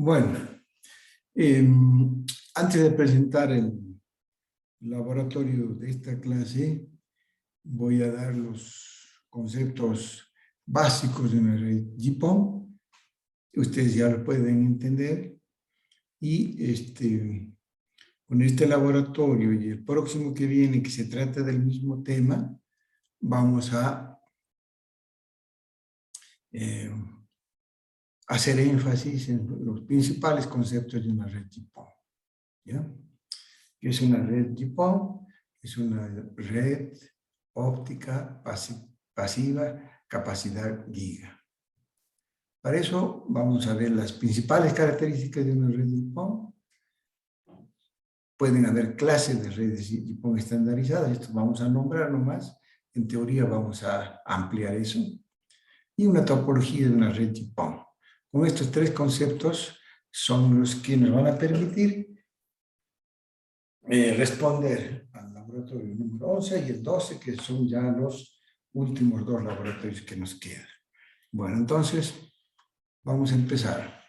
Bueno, antes de presentar el laboratorio de esta clase, voy a dar los conceptos básicos de una red GPON. Ustedes ya lo pueden entender. Y con este laboratorio y el próximo que viene, que se trata del mismo tema, vamos a hacer énfasis en los principales conceptos de una red GPON. ¿Ya? ¿Qué es una red GPON? Es una red óptica pasiva, capacidad giga. Para eso vamos a ver las principales características de una red GPON. Pueden haber clases de redes GPON estandarizadas, esto vamos a nombrar nomás. En teoría vamos a ampliar eso. Y una topología de una red GPON. Con estos tres conceptos son los que nos van a permitir responder al laboratorio número 11 y el 12, que son ya los últimos dos laboratorios que nos quedan. Bueno, entonces vamos a empezar.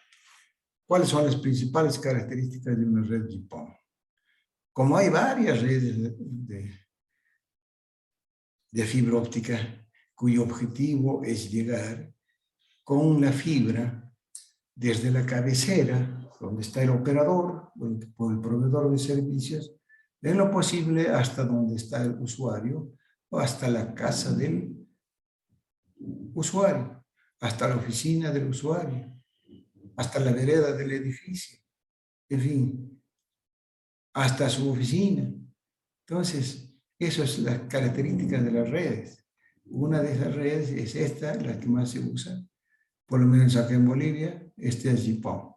¿Cuáles son las principales características de una red GPON? Como hay varias redes de fibra óptica cuyo objetivo es llegar con la fibra desde la cabecera, donde está el operador o el proveedor de servicios, en lo posible hasta donde está el usuario o hasta la casa del usuario, hasta la oficina del usuario, hasta la vereda del edificio, en fin, hasta su oficina. Entonces, eso es las características de las redes. Una de esas redes es esta, la que más se usa, por lo menos acá en Bolivia, este es GPON.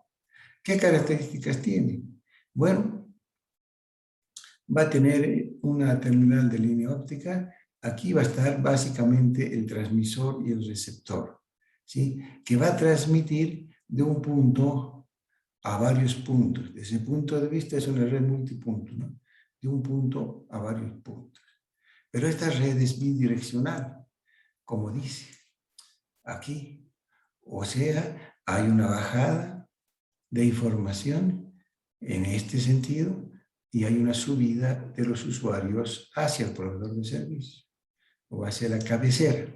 ¿Qué características tiene? Bueno, va a tener una terminal de línea óptica. Aquí va a estar básicamente el transmisor y el receptor, ¿sí? Que va a transmitir de un punto a varios puntos. Desde ese punto de vista es una red multipunto, ¿no? De un punto a varios puntos. Pero esta red es bidireccional, como dice aquí. O sea, hay una bajada de información en este sentido y hay una subida de los usuarios hacia el proveedor de servicio o hacia la cabecera.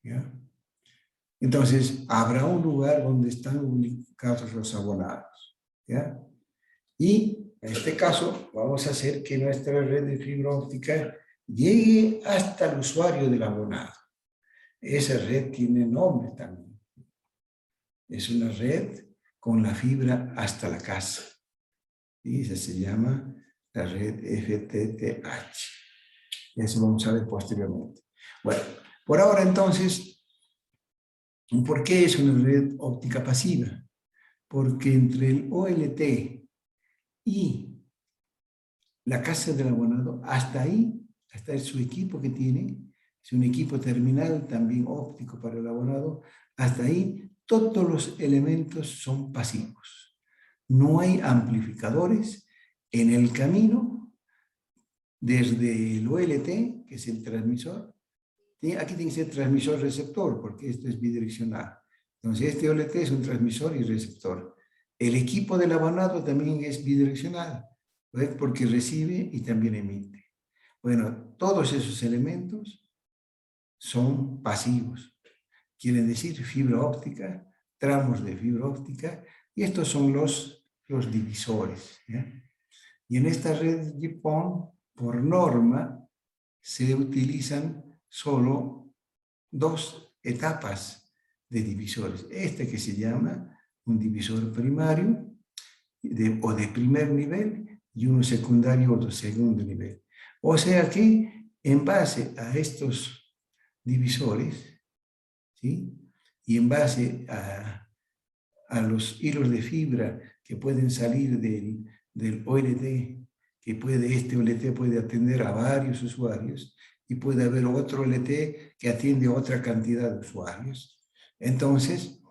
¿Ya? Entonces, habrá un lugar donde están ubicados los abonados. ¿Ya? Y en este caso, vamos a hacer que nuestra red de fibra óptica llegue hasta el usuario del abonado. Esa red tiene nombre también. Es una red con la fibra hasta la casa. Y esa se llama la red FTTH. Eso vamos a ver posteriormente. Bueno, por ahora entonces, ¿por qué es una red óptica pasiva? Porque entre el OLT y la casa del abonado, hasta ahí, hasta su equipo que tiene, es un equipo terminal también óptico para el abonado, hasta ahí todos los elementos son pasivos. No hay amplificadores en el camino desde el OLT, que es el transmisor. Aquí tiene que ser transmisor-receptor, porque esto es bidireccional. Entonces, este OLT es un transmisor y receptor. El equipo del abonado también es bidireccional, ¿ves? Porque recibe y también emite. Bueno, todos esos elementos son pasivos. Quieren decir fibra óptica, tramos de fibra óptica, y estos son los divisores. ¿Ya? Y en esta red GPON, por norma, se utilizan solo dos etapas de divisores. Este que se llama un divisor primario o de primer nivel y uno secundario o de segundo nivel. O sea que en base a estos divisores, ¿sí? Y en base a los hilos de fibra que pueden salir del OLT, que este OLT puede atender a varios usuarios y puede haber otro OLT que atiende a otra cantidad de usuarios. Entonces,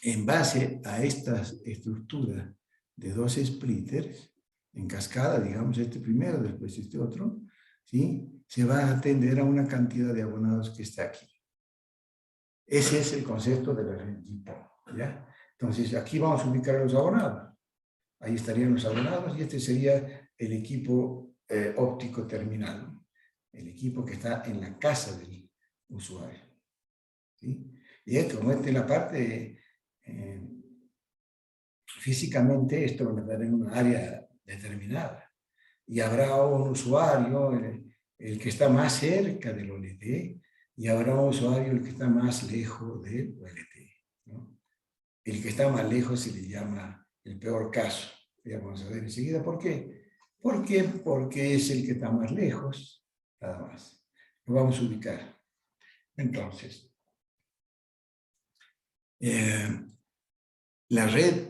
en base a esta estructura de dos splitters, en cascada, digamos este primero, después este otro, ¿sí? Se va a atender a una cantidad de abonados que está aquí. Ese es el concepto de la red GPON, ¿ya? Entonces, aquí vamos a ubicar a los abonados. Ahí estarían los abonados y este sería el equipo óptico terminal, ¿no? El equipo que está en la casa del usuario, ¿sí? Y como esta es la parte, físicamente esto lo meterá en una área determinada. Y habrá un usuario, el que está más cerca del OLT, y habrá un usuario el que está más lejos del OLT, ¿no? El que está más lejos se le llama el peor caso. Ya vamos a ver enseguida por qué. ¿Por qué? Porque es el que está más lejos, nada más. Lo vamos a ubicar. Entonces, la red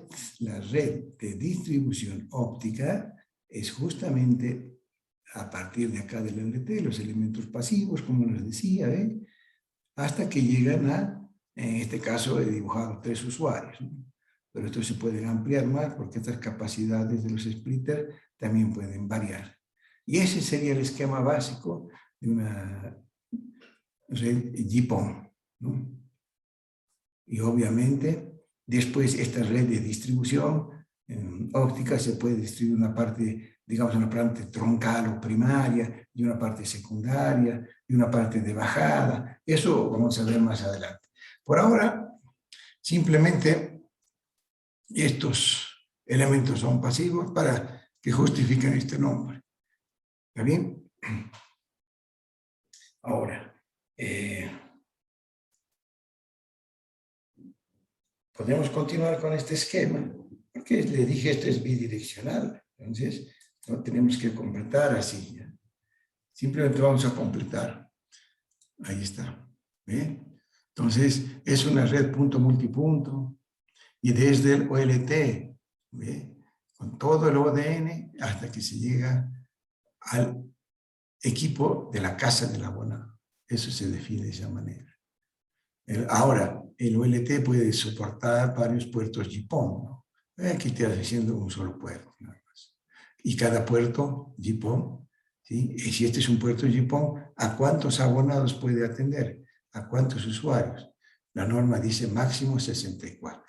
de distribución óptica es justamente a partir de acá del LT, los elementos pasivos, como les decía, hasta que llegan a, en este caso he dibujado 3 usuarios, ¿no? Pero esto se puede ampliar más porque estas capacidades de los splitters también pueden variar. Y ese sería el esquema básico de una red GPON, ¿no? Y obviamente, después esta red de distribución óptica se puede distribuir una parte, digamos, una parte troncal o primaria, y una parte secundaria, y una parte de bajada. Eso vamos a ver más adelante. Por ahora, simplemente estos elementos son pasivos para que justifiquen este nombre. ¿Está bien? Ahora, podemos continuar con este esquema, porque le dije esto es bidireccional, entonces no tenemos que completar así, ¿ya? Simplemente vamos a completar. Ahí está. ¿Ve? Entonces, es una red punto multipunto, y desde el OLT, ¿ve? Con todo el ODN, hasta que se llega al equipo de la casa del abonado. Eso se define de esa manera. Ahora, el OLT puede soportar varios puertos GPON, ¿no? Aquí te estoy diciendo un solo puerto, nada más. Y cada puerto GPON, ¿sí? Y si este es un puerto GPON, ¿a cuántos abonados puede atender? ¿A cuántos usuarios? La norma dice máximo 64.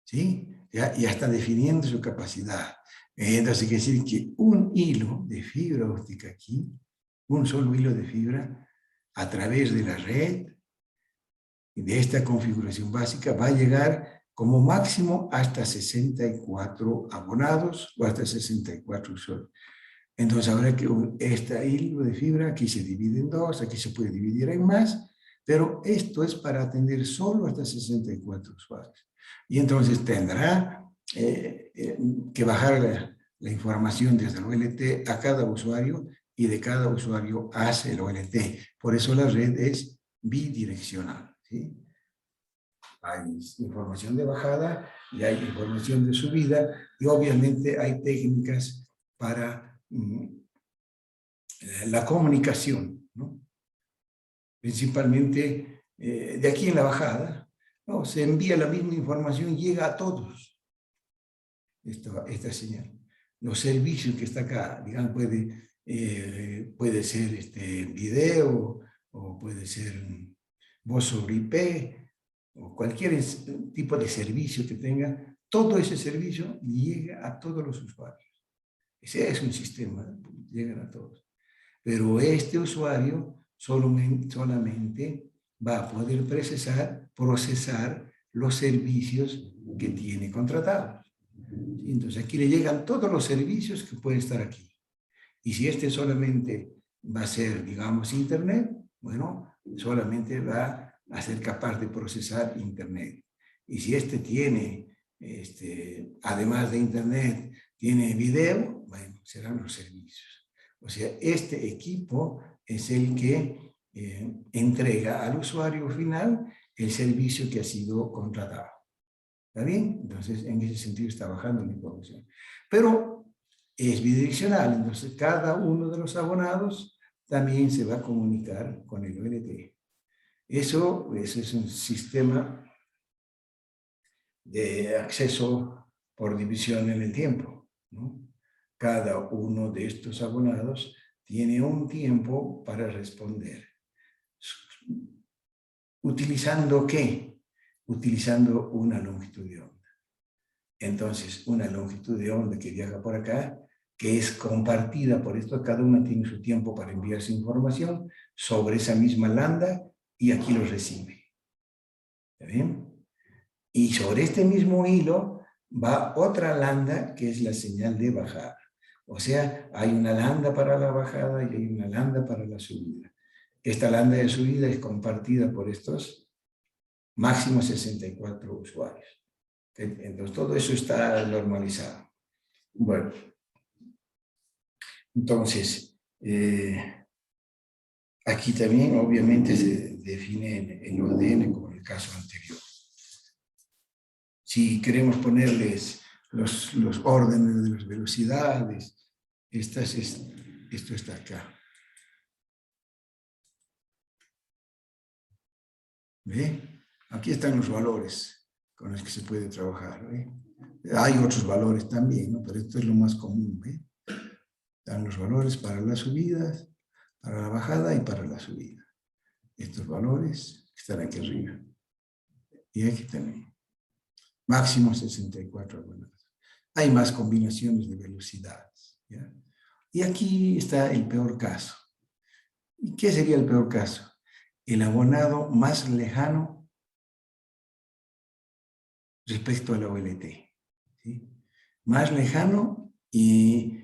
¿Sí? Ya está definiendo su capacidad. Entonces, quiere decir que un hilo de fibra óptica aquí, un solo hilo de fibra, a través de la red, de esta configuración básica, va a llegar como máximo hasta 64 abonados o hasta 64 usuarios. Entonces, ahora que este hilo de fibra aquí se divide en dos, aquí se puede dividir en más, pero esto es para atender solo hasta 64 usuarios. Y entonces tendrá que bajar la información desde el OLT a cada usuario y de cada usuario hacia el OLT. Por eso la red es bidireccional, ¿sí? Hay información de bajada y hay información de subida, y obviamente hay técnicas para la comunicación, ¿no? Principalmente de aquí en la bajada, ¿no? Se envía la misma información, llega a todos esta señal. Los servicios que está acá, digamos, puede ser video, o puede ser voz sobre IP, o cualquier tipo de servicio que tenga, todo ese servicio llega a todos los usuarios. Ese es un sistema, llegan a todos. Pero este usuario solamente va a poder procesar los servicios que tiene contratados. Entonces aquí le llegan todos los servicios que pueden estar aquí. Y si este solamente va a ser, digamos, Internet, bueno, solamente va a ser capaz de procesar Internet. Y si este tiene, además de Internet, tiene video, bueno, serán los servicios. O sea, este equipo es el que entrega al usuario final el servicio que ha sido contratado. ¿Está bien? Entonces, en ese sentido está bajando la información. Pero es bidireccional, entonces cada uno de los abonados también se va a comunicar con el OLT. Eso es un sistema de acceso por división en el tiempo, ¿no? Cada uno de estos abonados tiene un tiempo para responder. ¿Utilizando qué? utilizando una longitud de onda. Entonces, una longitud de onda que viaja por acá, que es compartida por esto, cada una tiene su tiempo para enviar su información sobre esa misma lambda y aquí lo recibe. ¿Está bien? Y sobre este mismo hilo va otra lambda que es la señal de bajada. O sea, hay una lambda para la bajada y hay una lambda para la subida. Esta lambda de subida es compartida por estos máximo 64 usuarios. Entonces, todo eso está normalizado. Bueno, entonces, aquí también obviamente se define el ODN como en el caso anterior. Si queremos ponerles los órdenes de las velocidades, esto está acá. ¿Ve? Aquí están los valores con los que se puede trabajar. ¿Ve? Hay otros valores también, ¿no? Pero esto es lo más común. ¿Ve? Están los valores para las subidas, para la bajada y para la subida. Estos valores están aquí arriba. Y aquí también. Máximo 64 abonados. Hay más combinaciones de velocidades. ¿Ya? Y aquí está el peor caso. ¿Y qué sería el peor caso? El abonado más lejano respecto a la OLT. ¿Sí? Más lejano y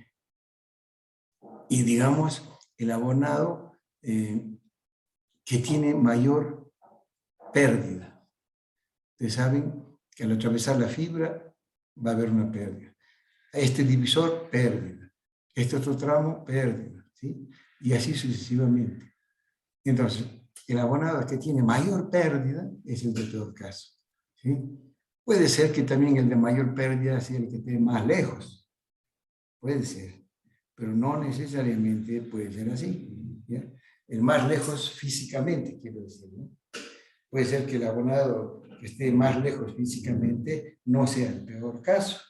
digamos, el abonado que tiene mayor pérdida. Ustedes saben que al atravesar la fibra va a haber una pérdida. Este divisor, pérdida. Este otro tramo, pérdida. ¿Sí? Y así sucesivamente. Entonces, el abonado que tiene mayor pérdida es el de peor caso. ¿Sí? Puede ser que también el de mayor pérdida sea el que esté más lejos. Puede ser. Pero no necesariamente puede ser así. ¿Ya? El más lejos físicamente, quiero decir. ¿No? Puede ser que el abonado que esté más lejos físicamente no sea el peor caso.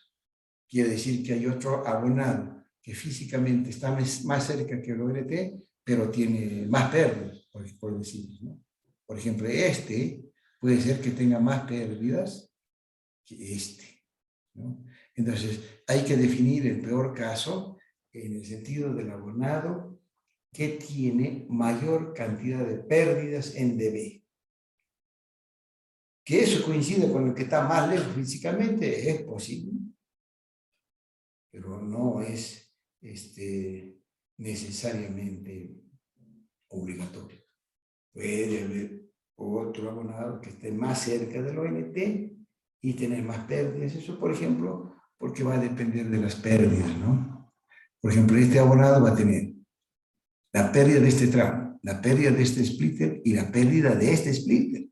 Quiere decir que hay otro abonado que físicamente está más cerca que el OLT, pero tiene más pérdidas, por decirlo. ¿No? Por ejemplo, este puede ser que tenga más pérdidas que este. ¿No? Entonces, hay que definir el peor caso en el sentido del abonado que tiene mayor cantidad de pérdidas en dB. Que eso coincide con el que está más lejos físicamente es posible, pero no es necesariamente obligatorio. Puede haber otro abonado que esté más cerca del ONT y tener más pérdidas. Eso, por ejemplo, porque va a depender de las pérdidas, ¿no? Por ejemplo, este abonado va a tener la pérdida de este tramo, la pérdida de este splitter y la pérdida de este splitter.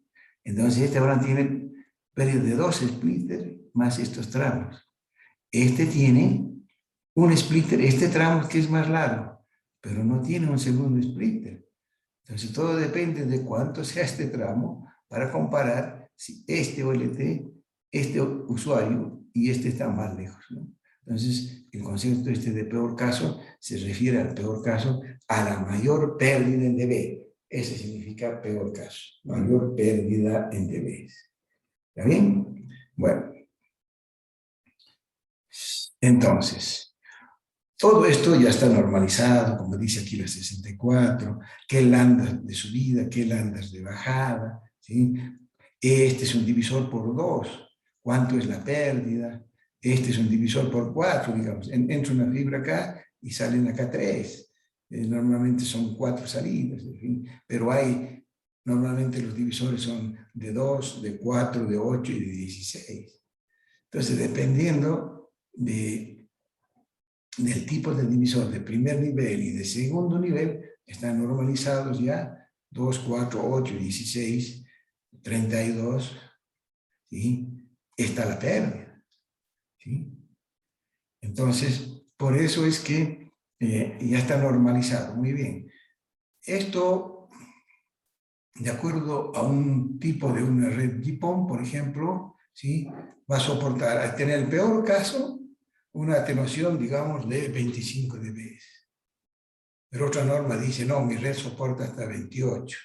Entonces, este abonado tiene pérdida de 2 splitters más estos tramos. Este tiene un splitter, este tramo que es más largo, pero no tiene un segundo splitter. Entonces, todo depende de cuánto sea este tramo para comparar si este OLT, este usuario y este está más lejos, ¿no? Entonces, el concepto de peor caso se refiere al peor caso a la mayor pérdida en dB. Ese significa peor caso, mayor pérdida en dB. ¿Está bien? Bueno. Entonces, todo esto ya está normalizado, como dice aquí la 64, qué lambdas de subida, qué lambdas de bajada, ¿sí? Este es un divisor por 2, ¿cuánto es la pérdida? Este es un divisor por 4, digamos, entra una fibra acá y salen acá 3. Normalmente son 4 salidas, en fin, pero normalmente los divisores son de 2, de 4, de 8 y de 16. Entonces, dependiendo del tipo de divisor de primer nivel y de segundo nivel, están normalizados ya 2, 4, 8, 16, 32, ¿sí? Está la pérdida, ¿sí? Entonces, por eso es que ya está normalizado. Muy bien. Esto, de acuerdo a un tipo de una red GPON, por ejemplo, ¿sí? Va a soportar, al tener el peor caso, una atenuación, digamos, de 25 dB. Pero otra norma dice, no, mi red soporta hasta 28.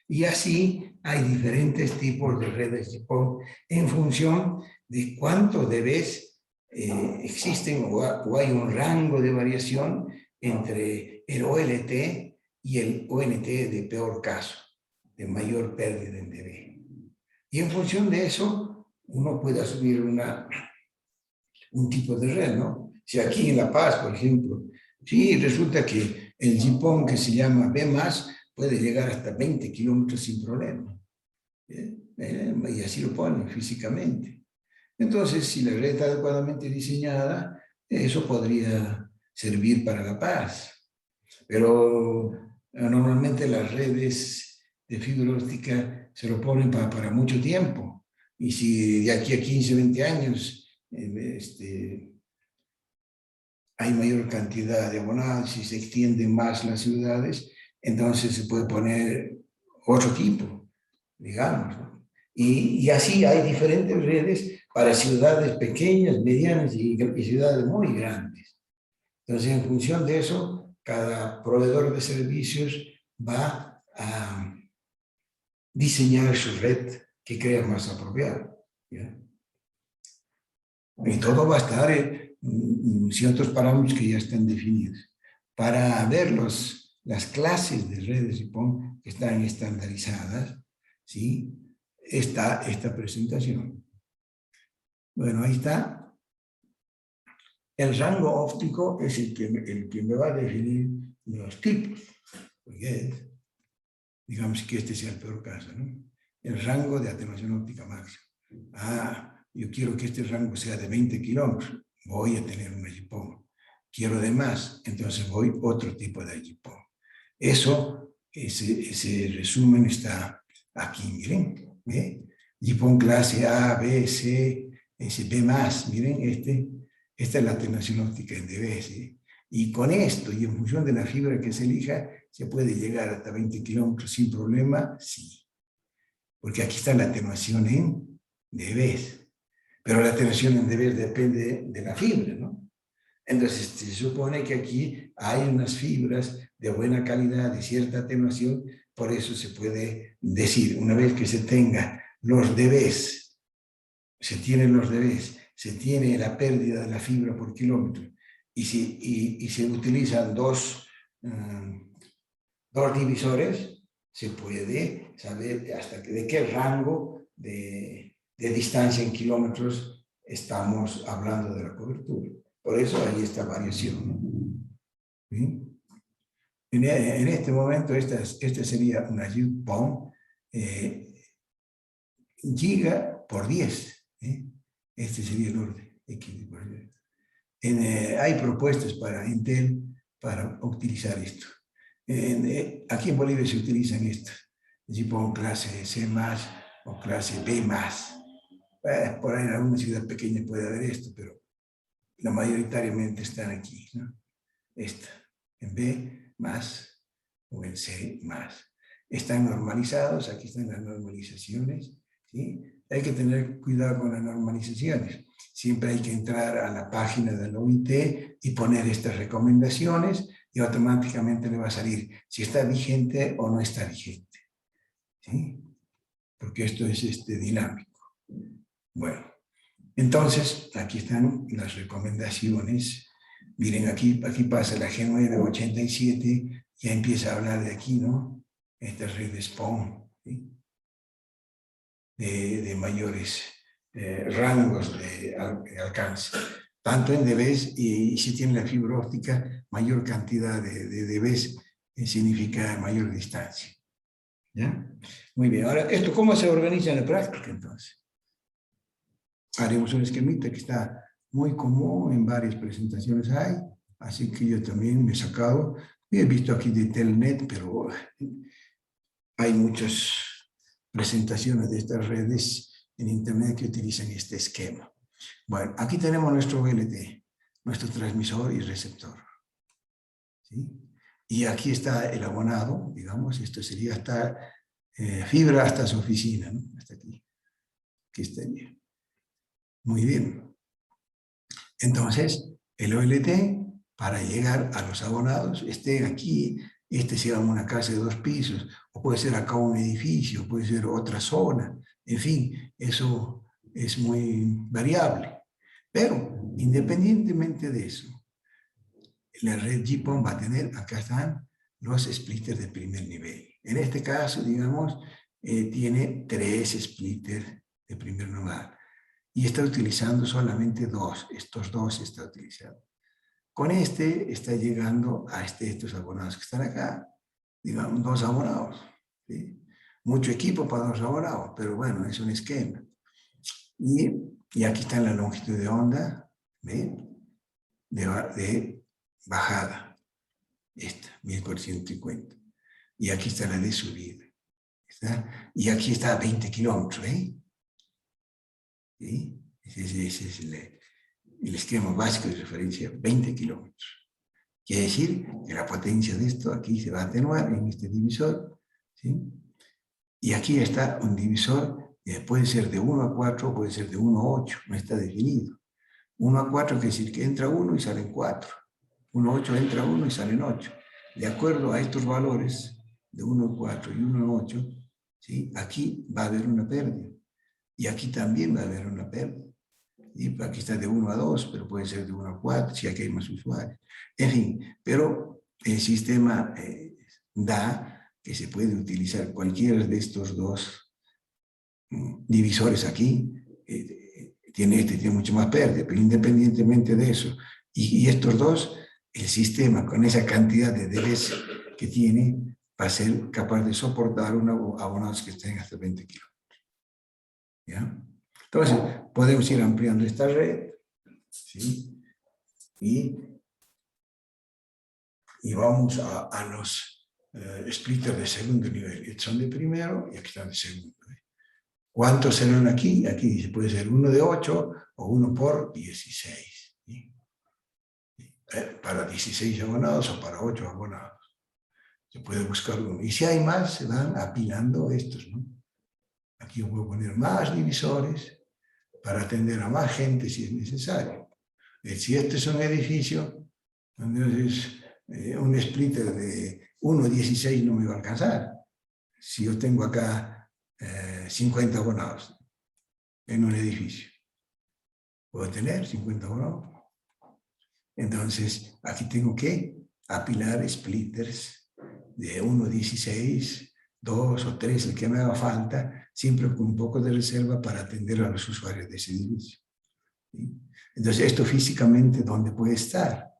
Y así hay diferentes tipos de redes JIPON en función de cuánto debes existen o hay un rango de variación entre el OLT y el ONT de peor caso, de mayor pérdida en dB. Y en función de eso, uno puede asumir un tipo de red, ¿no? Si aquí en La Paz, por ejemplo, sí, resulta que el JIPON que se llama B+, puede llegar hasta 20 kilómetros sin problema. Y así lo ponen físicamente. Entonces, si la red está adecuadamente diseñada, eso podría servir para La Paz. Pero normalmente las redes de fibra óptica se lo ponen para mucho tiempo. Y si de aquí a 15, 20 años hay mayor cantidad de abonados, si se extienden más las ciudades, entonces se puede poner otro tipo, digamos, ¿no? Y así hay diferentes redes para ciudades pequeñas, medianas y ciudades muy grandes. Entonces, en función de eso, cada proveedor de servicios va a diseñar su red que crea más apropiada, ¿ya? Y todo va a estar en ciertos parámetros que ya están definidos. Para ver las clases de redes JIPON que están estandarizadas, ¿sí? Está esta presentación. Bueno, ahí está. El rango óptico es el que me va a definir los tipos. Porque digamos que este sea el peor caso, ¿no? El rango de atenuación óptica máxima. Yo quiero que este rango sea de 20 kilómetros, voy a tener una JIPON. Quiero de más, entonces voy a otro tipo de JIPON. Eso, ese resumen está aquí, miren. JIPON clase A, B, C, B+, miren, esta es la atenuación óptica en dB, ¿sí? Y con esto, y en función de la fibra que se elija, ¿se puede llegar hasta 20 kilómetros sin problema? Sí. Porque aquí está la atenuación en dB. Pero la atenuación en dB depende de la fibra, ¿no? Entonces, se supone que aquí hay unas fibras de buena calidad, de cierta atenuación, por eso se puede decir, una vez que se tenga los dB, se tienen los dB, se tiene la pérdida de la fibra por kilómetro, y se utilizan dos divisores, se puede saber hasta de qué rango de distancia en kilómetros estamos hablando de la cobertura. Por eso hay esta variación, ¿no? ¿Sí? En este momento, esta sería una JIPON giga por 10. Este sería el orden. Hay propuestas para Intel para utilizar esto. Aquí en Bolivia se utilizan estas. JIPON clase C+, o clase B+. Por ahí en alguna ciudad pequeña puede haber esto, pero mayoritariamente están aquí, ¿no? Esta, en B+ o en C+. Están normalizados, aquí están las normalizaciones, ¿sí? Hay que tener cuidado con las normalizaciones. Siempre hay que entrar a la página de la OIT y poner estas recomendaciones y automáticamente le va a salir si está vigente o no está vigente, ¿sí? Porque esto es dinámico. Bueno, entonces aquí están las recomendaciones. Miren, aquí pasa la G987, ya empieza a hablar de aquí, ¿no? Esta red de SPON, ¿sí? de mayores rangos de alcance, tanto en dBs y si tiene la fibra óptica, mayor cantidad de dBs significa mayor distancia. ¿Ya? Muy bien, ahora, ¿esto cómo se organiza en la práctica entonces? Haremos un esquemita que está muy común, en varias presentaciones hay, así que yo también me he sacado, y he visto aquí de Telnet, pero hay muchas presentaciones de estas redes en internet que utilizan este esquema. Bueno, aquí tenemos nuestro VLT, nuestro transmisor y receptor, ¿sí? Y aquí está el abonado, digamos, esto sería hasta fibra hasta su oficina, ¿no? Hasta aquí, que está bien. Muy bien. Entonces, el OLT, para llegar a los abonados, esté aquí este sea una casa de 2 pisos, o puede ser acá un edificio, puede ser otra zona, en fin, eso es muy variable. Pero independientemente de eso, la red GPON va a tener, acá están los splitters de primer nivel. En este caso, digamos, tiene 3 splitters de primer nivel y está utilizando solamente 2, estos 2 está utilizando. Con este está llegando a estos abonados que están acá, digamos, 2 abonados. ¿Sí? Mucho equipo para 2 abonados, pero bueno, es un esquema. Y aquí está la longitud de onda de bajada, esta, 1450. Y aquí está la de subida. ¿Está? Y aquí está a 20 kilómetros. ¿Sí? Ese es el esquema básico de referencia, 20 kilómetros. Quiere decir que la potencia de esto aquí se va a atenuar en este divisor. ¿Sí? Y aquí está un divisor, puede ser de 1 a 4, puede ser de 1 a 8, no está definido. 1 a 4 quiere decir que entra 1 y salen 4. 1 a 8 entra 1 y salen 8. De acuerdo a estos valores, de 1 a 4 y 1 a 8, ¿sí? Aquí va a haber una pérdida. Y aquí también va a haber una pérdida. Y aquí está de 1 a 2, pero puede ser de 1 a 4, si aquí hay más usuarios. En fin, pero el sistema da que se puede utilizar cualquiera de estos 2 divisores aquí. Tiene mucho más pérdida, pero independientemente de eso, y estos 2, el sistema con esa cantidad de dBs que tiene va a ser capaz de soportar abonados que estén hasta 20 kilómetros. ¿Ya? Entonces, podemos ir ampliando esta red, ¿sí? Y vamos a los splitters de segundo nivel. Estos son de primero y aquí están de segundo. ¿Cuántos serán aquí? Aquí dice, puede ser 1 de 8 o 1 por 16. ¿Sí? Para 16 abonados o para 8 abonados. Se puede buscar uno. Y si hay más, se van apilando estos, ¿no? Aquí yo puedo poner más divisores para atender a más gente si es necesario. Si este es un edificio, entonces un splitter de 1 a 16 no me va a alcanzar. Si yo tengo acá 50 abonados en un edificio, puedo tener 50 abonados. Entonces, aquí tengo que apilar splitters de 1 a 16, 2 o 3, el que me haga falta, siempre con un poco de reserva para atender a los usuarios de ese edificio. ¿Sí? Entonces, esto físicamente, ¿dónde puede estar?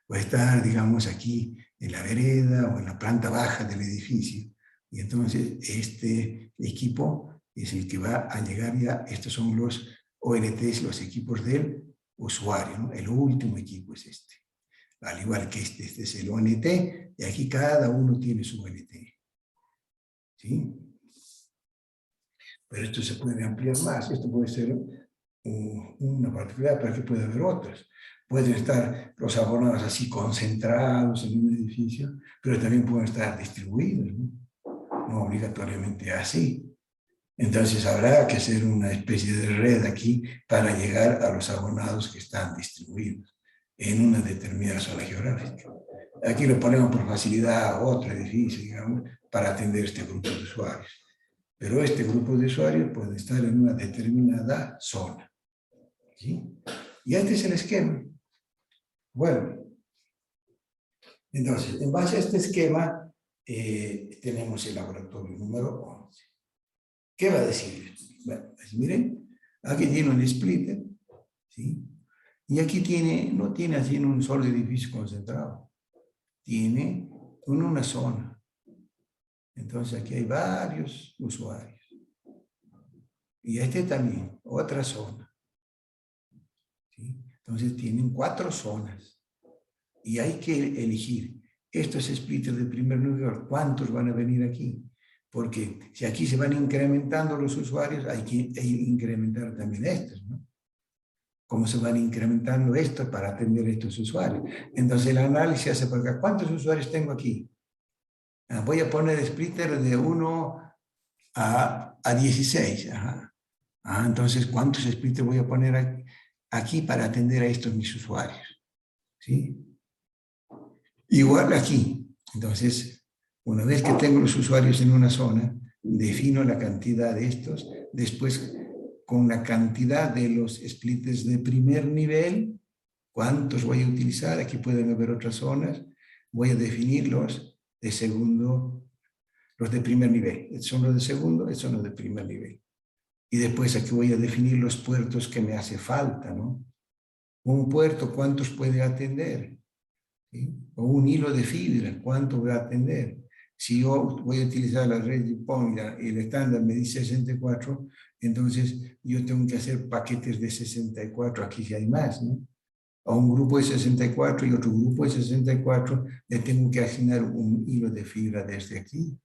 Puede estar, digamos, aquí en la vereda o en la planta baja del edificio. Y entonces, este equipo es el que va a llegar ya, estos son los ONTs, los equipos del usuario, ¿no? El último equipo es este. Al igual que este es el ONT, y aquí cada uno tiene su ONT. ¿Sí? Pero esto se puede ampliar más, esto puede ser una particularidad, pero aquí puede haber otras. Pueden estar los abonados así concentrados en un edificio, pero también pueden estar distribuidos, no obligatoriamente así. Entonces habrá que hacer una especie de red aquí para llegar a los abonados que están distribuidos en una determinada zona geográfica. Aquí lo ponemos por facilidad a otro edificio, digamos, para atender este grupo de usuarios. Pero este grupo de usuarios puede estar en una determinada zona. ¿Sí? Y este es el esquema. Bueno, entonces, en base a este esquema, tenemos el laboratorio número 11. ¿Qué va a decir? Bueno, pues miren, aquí tiene un splitter, ¿sí? Y aquí no tiene así en un solo edificio concentrado, tiene en una zona. Entonces aquí hay varios usuarios. Y este también, otra zona. ¿Sí? Entonces tienen 4 zonas. Y hay que elegir estos splitters de primer nivel, ¿cuántos van a venir aquí? Porque si aquí se van incrementando los usuarios, hay que incrementar también estos, ¿no? ¿Cómo se van incrementando estos para atender a estos usuarios? Entonces el análisis hace por acá, ¿cuántos usuarios tengo aquí? Voy a poner splitter de 1 a 16. Ajá. Entonces, ¿cuántos splitters voy a poner aquí para atender a estos mis usuarios? ¿Sí? Igual aquí. Entonces, una vez que tengo los usuarios en una zona, defino la cantidad de estos, después con la cantidad de los splitters de primer nivel, cuántos voy a utilizar, aquí pueden haber otras zonas, voy a definirlos de segundo, los de primer nivel, estos son los de segundo, estos son los de primer nivel. Y después aquí voy a definir los puertos que me hace falta, ¿no? Un puerto, ¿cuántos puede atender? ¿Sí? O un hilo de fibra, ¿cuánto voy a atender? Si yo voy a utilizar la red de PON y el estándar me dice 64, entonces yo tengo que hacer paquetes de 64, aquí sí hay más, ¿no? A un grupo de 64 y otro grupo de 64 le tengo que asignar un hilo de fibra desde aquí.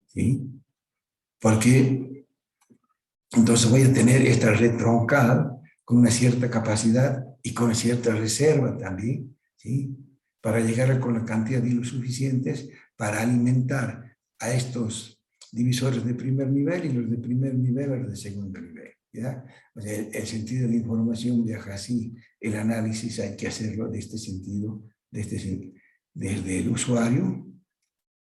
¿Sí? Porque entonces voy a tener esta red troncal con una cierta capacidad y con cierta reserva también, ¿sí? Para llegar con la cantidad de hilos suficientes para alimentar a estos divisores de primer nivel y los de primer nivel a los de segundo nivel, ¿ya? O sea, el sentido de la información viaja así, el análisis hay que hacerlo de este sentido, desde el usuario,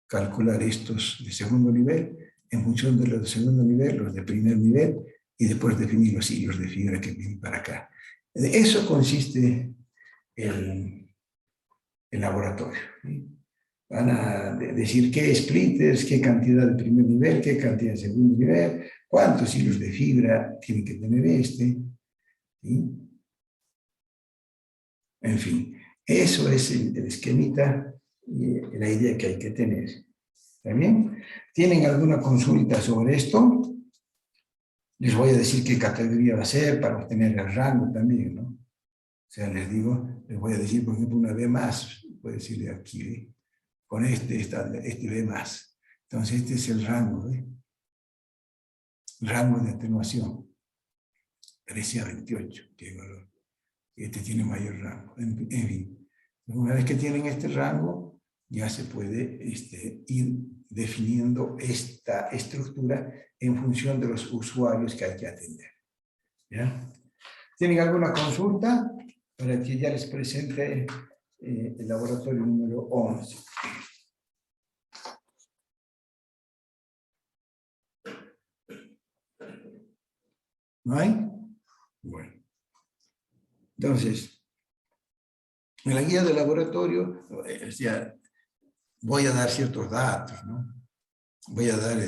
calcular estos de segundo nivel, en función de los de segundo nivel, los de primer nivel, y después definir los hilos de fibra que vienen para acá. De eso consiste el laboratorio. ¿Sí? Van a decir qué splitters, qué cantidad de primer nivel, qué cantidad de segundo nivel, cuántos hilos de fibra tiene que tener este. ¿Sí? En fin, eso es el esquemita y la idea que hay que tener. ¿Está bien? ¿Tienen alguna consulta sobre esto? Les voy a decir qué categoría va a ser para obtener el rango también, ¿no? O sea, les digo, les voy a decir, por ejemplo, una B más, puedo decirle aquí, ¿eh? Con este B más. Entonces, este es el rango, ¿eh? Rango de atenuación, 13 a 28, tiene valor. Este tiene mayor rango. En fin, una vez que tienen este rango, ya se puede ir definiendo esta estructura en función de los usuarios que hay que atender. ¿Ya? ¿Tienen alguna consulta? Para que ya les presente el laboratorio número 11. ¿No hay? Bueno. Entonces, en la guía del laboratorio, ya voy a dar ciertos datos, ¿no? Voy a dar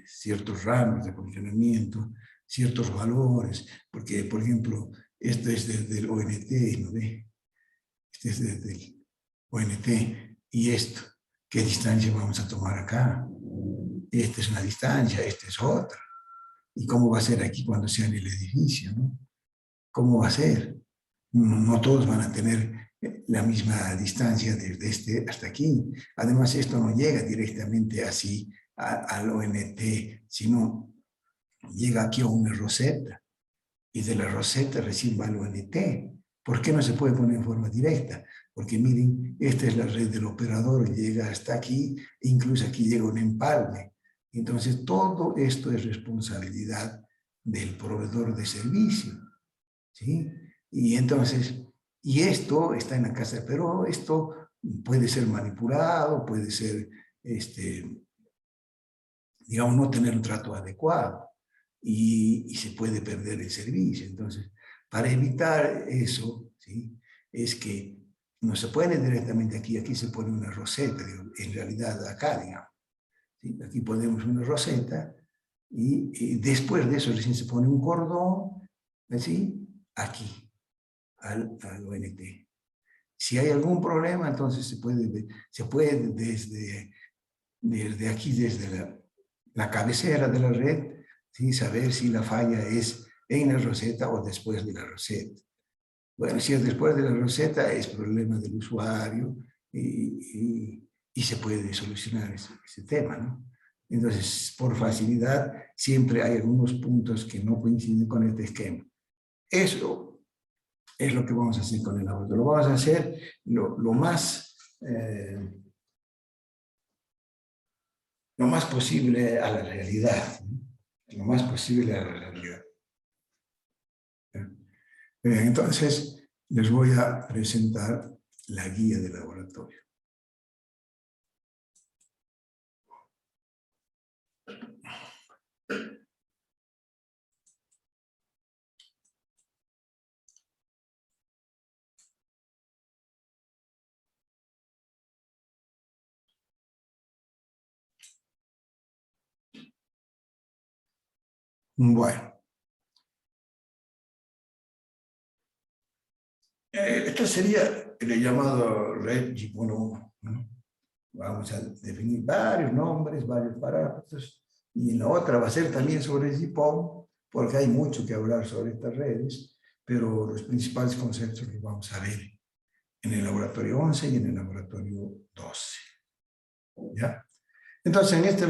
ciertos rangos de funcionamiento, ciertos valores, porque, por ejemplo, esto es desde el ONT, ¿no ve? Este es desde el ONT, y esto, ¿qué distancia vamos a tomar acá? Esta es una distancia, esta es otra. ¿Y cómo va a ser aquí cuando sea en el edificio, no? ¿Cómo va a ser? No todos van a tener la misma distancia desde este hasta aquí. Además, esto no llega directamente así al ONT, sino llega aquí a una roseta, y de la roseta recién va al ONT. ¿Por qué no se puede poner en forma directa? Porque miren, esta es la red del operador, llega hasta aquí, incluso aquí llega un empalme. Entonces, todo esto es responsabilidad del proveedor de servicio, ¿sí? Y entonces, y esto está en la casa, pero esto puede ser manipulado, puede ser, digamos, no tener un trato adecuado y se puede perder el servicio. Entonces, para evitar eso, ¿sí? Es que no se pone directamente aquí, aquí se pone una roseta, en realidad acá, digamos. ¿Sí? Aquí ponemos una roseta y después de eso recién se pone un cordón, ¿sí? Aquí, al ONT. Si hay algún problema, entonces se puede desde aquí, desde la cabecera de la red, ¿sí? Saber si la falla es en la roseta o después de la roseta. Bueno, si es después de la roseta, es problema del usuario y se puede solucionar ese tema, ¿no? Entonces, por facilidad, siempre hay algunos puntos que no coinciden con este esquema. Eso es lo que vamos a hacer con el laboratorio. Lo vamos a hacer lo más posible a la realidad, ¿no? Lo más posible a la realidad. Entonces, les voy a presentar la guía del laboratorio. Bueno, esto sería el llamado red GPON 1, ¿no? Vamos a definir varios nombres, varios parámetros, y en la otra va a ser también sobre GPON, porque hay mucho que hablar sobre estas redes, pero los principales conceptos los vamos a ver en el laboratorio 11 y en el laboratorio 12. ¿Ya? Entonces, en este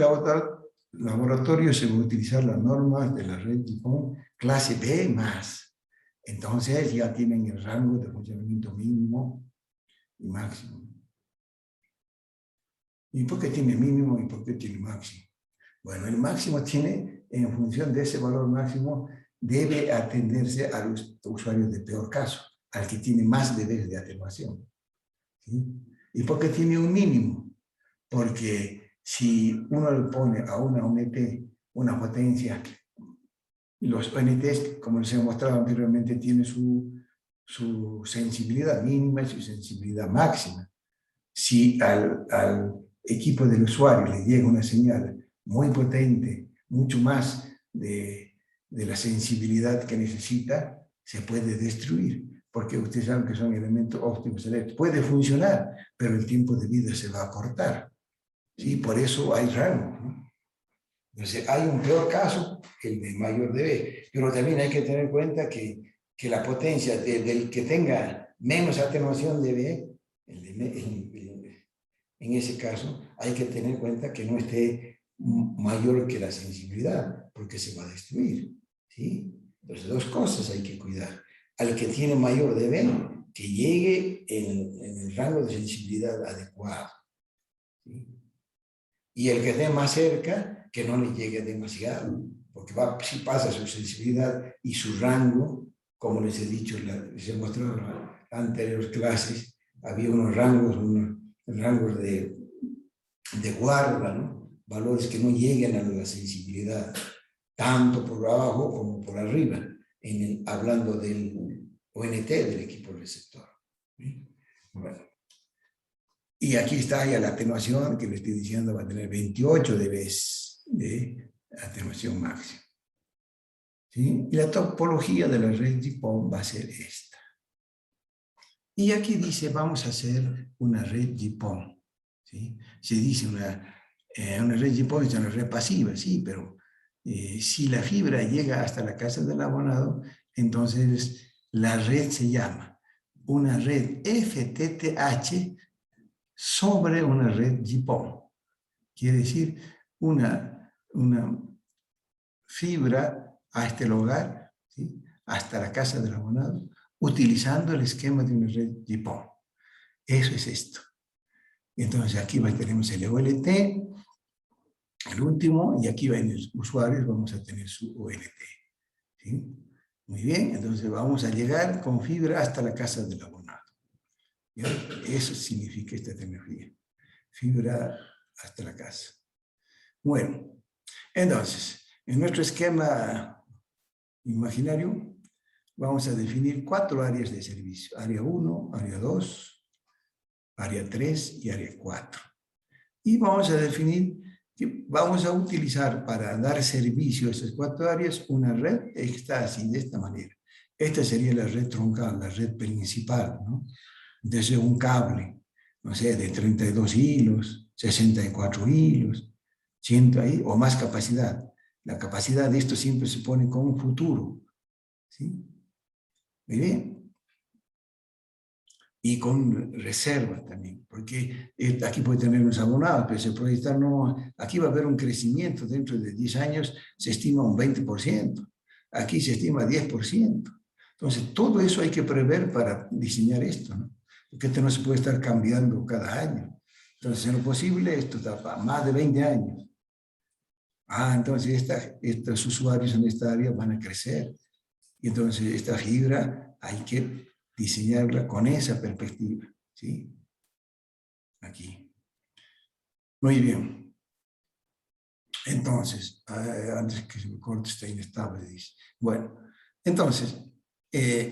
laboratorio se van a utilizar las normas de la red GPON clase B+. Entonces, ya tienen el rango de funcionamiento mínimo y máximo. ¿Y por qué tiene mínimo y por qué tiene máximo? Bueno, el máximo tiene, en función de ese valor máximo, debe atenderse a los usuarios de peor caso, al que tiene más niveles de atenuación. ¿Sí? ¿Y por qué tiene un mínimo? Porque si uno le pone a una ONT una potencia, los ONTs, como les he mostrado anteriormente, tienen su sensibilidad mínima y su sensibilidad máxima. Si al equipo del usuario le llega una señal muy potente, mucho más de la sensibilidad que necesita, se puede destruir, porque ustedes saben que son elementos ópticos eléctricos. Puede funcionar, pero el tiempo de vida se va a cortar. ¿Sí? Por eso hay rango, ¿no? Entonces, hay un peor caso, el de mayor dB, pero también hay que tener en cuenta que la potencia del que tenga menos atenuación dB, en ese caso, hay que tener en cuenta que no esté mayor que la sensibilidad, porque se va a destruir. ¿Sí? Entonces, dos cosas hay que cuidar. Al que tiene mayor dB, que llegue en el rango de sensibilidad adecuado. ¿Sí? Y el que esté más cerca, que no le llegue demasiado, porque si pasa su sensibilidad y su rango, como les he dicho, les he mostrado en las anteriores clases, había unos rangos de guarda, ¿no? Valores que no lleguen a la sensibilidad, tanto por abajo como por arriba, hablando del ONT, del equipo receptor. ¿Sí? Bueno. Y aquí está ya la atenuación que le estoy diciendo, va a tener 28 dB de atenuación máxima. ¿Sí? Y la topología de la red GPON va a ser esta. Y aquí dice, vamos a hacer una red GPON. ¿Sí? Se dice una red GPON es una red pasiva, sí, pero si la fibra llega hasta la casa del abonado, entonces la red se llama una red FTTH sobre una red GPON. Quiere decir una fibra hasta el hogar, ¿sí? Hasta la casa del abonado, utilizando el esquema de una red GPON. Eso es esto. Entonces aquí tenemos el OLT, el último, y aquí en los usuarios vamos a tener su OLT. ¿Sí? Muy bien, entonces vamos a llegar con fibra hasta la casa del abonado. ¿Ya? Eso significa esta tecnología. Fibra hasta la casa. Bueno, entonces, en nuestro esquema imaginario vamos a definir 4 áreas de servicio. Área 1, área 2, área 3 y área 4. Y vamos a definir que vamos a utilizar para dar servicio a esas 4 áreas una red que está así, de esta manera. Esta sería la red troncal, la red principal, ¿no? Desde un cable, no sé, de 32 hilos, 64 hilos, 100 ahí, o más capacidad. La capacidad de esto siempre se pone como un futuro. ¿Sí? Muy bien. Y con reserva también, porque aquí puede tener unos abonados, pero se puede estar, no, aquí va a haber un crecimiento dentro de 10 años, se estima un 20%, aquí se estima 10%. Entonces, todo eso hay que prever para diseñar esto, ¿no? Porque esto no se puede estar cambiando cada año. Entonces, en lo posible, esto da para más de 20 años. Entonces estos usuarios en esta área van a crecer. Y entonces esta fibra hay que diseñarla con esa perspectiva. ¿Sí? Aquí. Muy bien. Entonces, antes que se me corte, está inestable, dice. Bueno, entonces,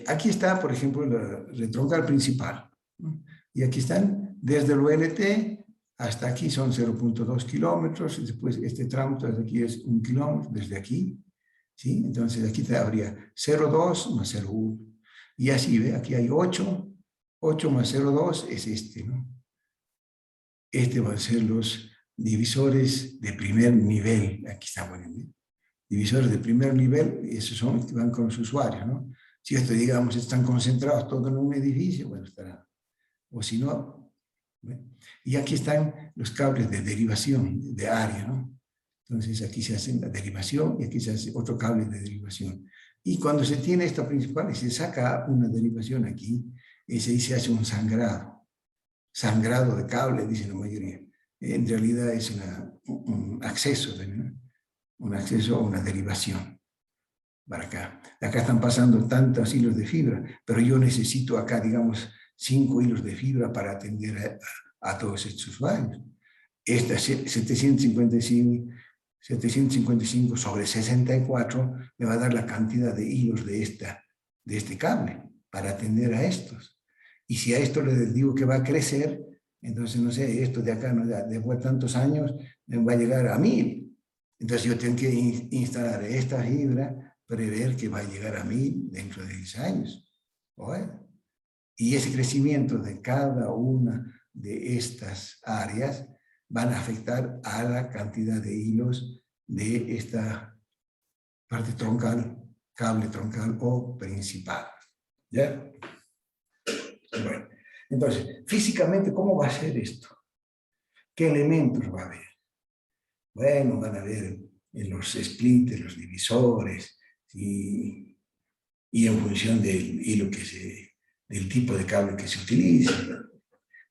aquí está, por ejemplo, la troncal principal. ¿No? Y aquí están, desde el OLT hasta aquí son 0.2 kilómetros, y después este tramo desde aquí es 1 kilómetro, desde aquí, ¿sí? Entonces aquí te habría 0,2 más 0,1. Y así, ¿ve? Aquí hay 8. 8 más 0,2 es este, ¿no? Este van a ser los divisores de primer nivel. Aquí está poniendo. Divisores de primer nivel, esos son que van con los usuarios, ¿no? Si esto, digamos, están concentrados todos en un edificio, bueno, estará. O si no, ¿ve? Y aquí están los cables de derivación de área, ¿no? Entonces aquí se hace la derivación y aquí se hace otro cable de derivación. Y cuando se tiene esta principal y se saca una derivación aquí, ese se hace un sangrado. Sangrado de cable, dice la mayoría. En realidad es un acceso, ¿no? Un acceso a una derivación para acá. Acá están pasando tantos hilos de fibra, pero yo necesito acá, digamos, 5 hilos de fibra para atender a todos estos usuarios. Esta 755 sobre 64 me va a dar la cantidad de hilos de este cable para atender a estos. Y si a esto le digo que va a crecer, entonces, no sé, esto de acá, después de tantos años, va a llegar a 1000. Entonces yo tengo que instalar esta fibra, prever que va a llegar a 1000 dentro de 10 años. Bueno, y ese crecimiento de cada una de estas áreas van a afectar a la cantidad de hilos de esta parte troncal, cable troncal o principal. ¿Ya? Bueno, entonces, físicamente, ¿cómo va a ser esto? ¿Qué elementos va a haber? Bueno, van a haber los splitters, los divisores, y en función del hilo del tipo de cable que se utilice.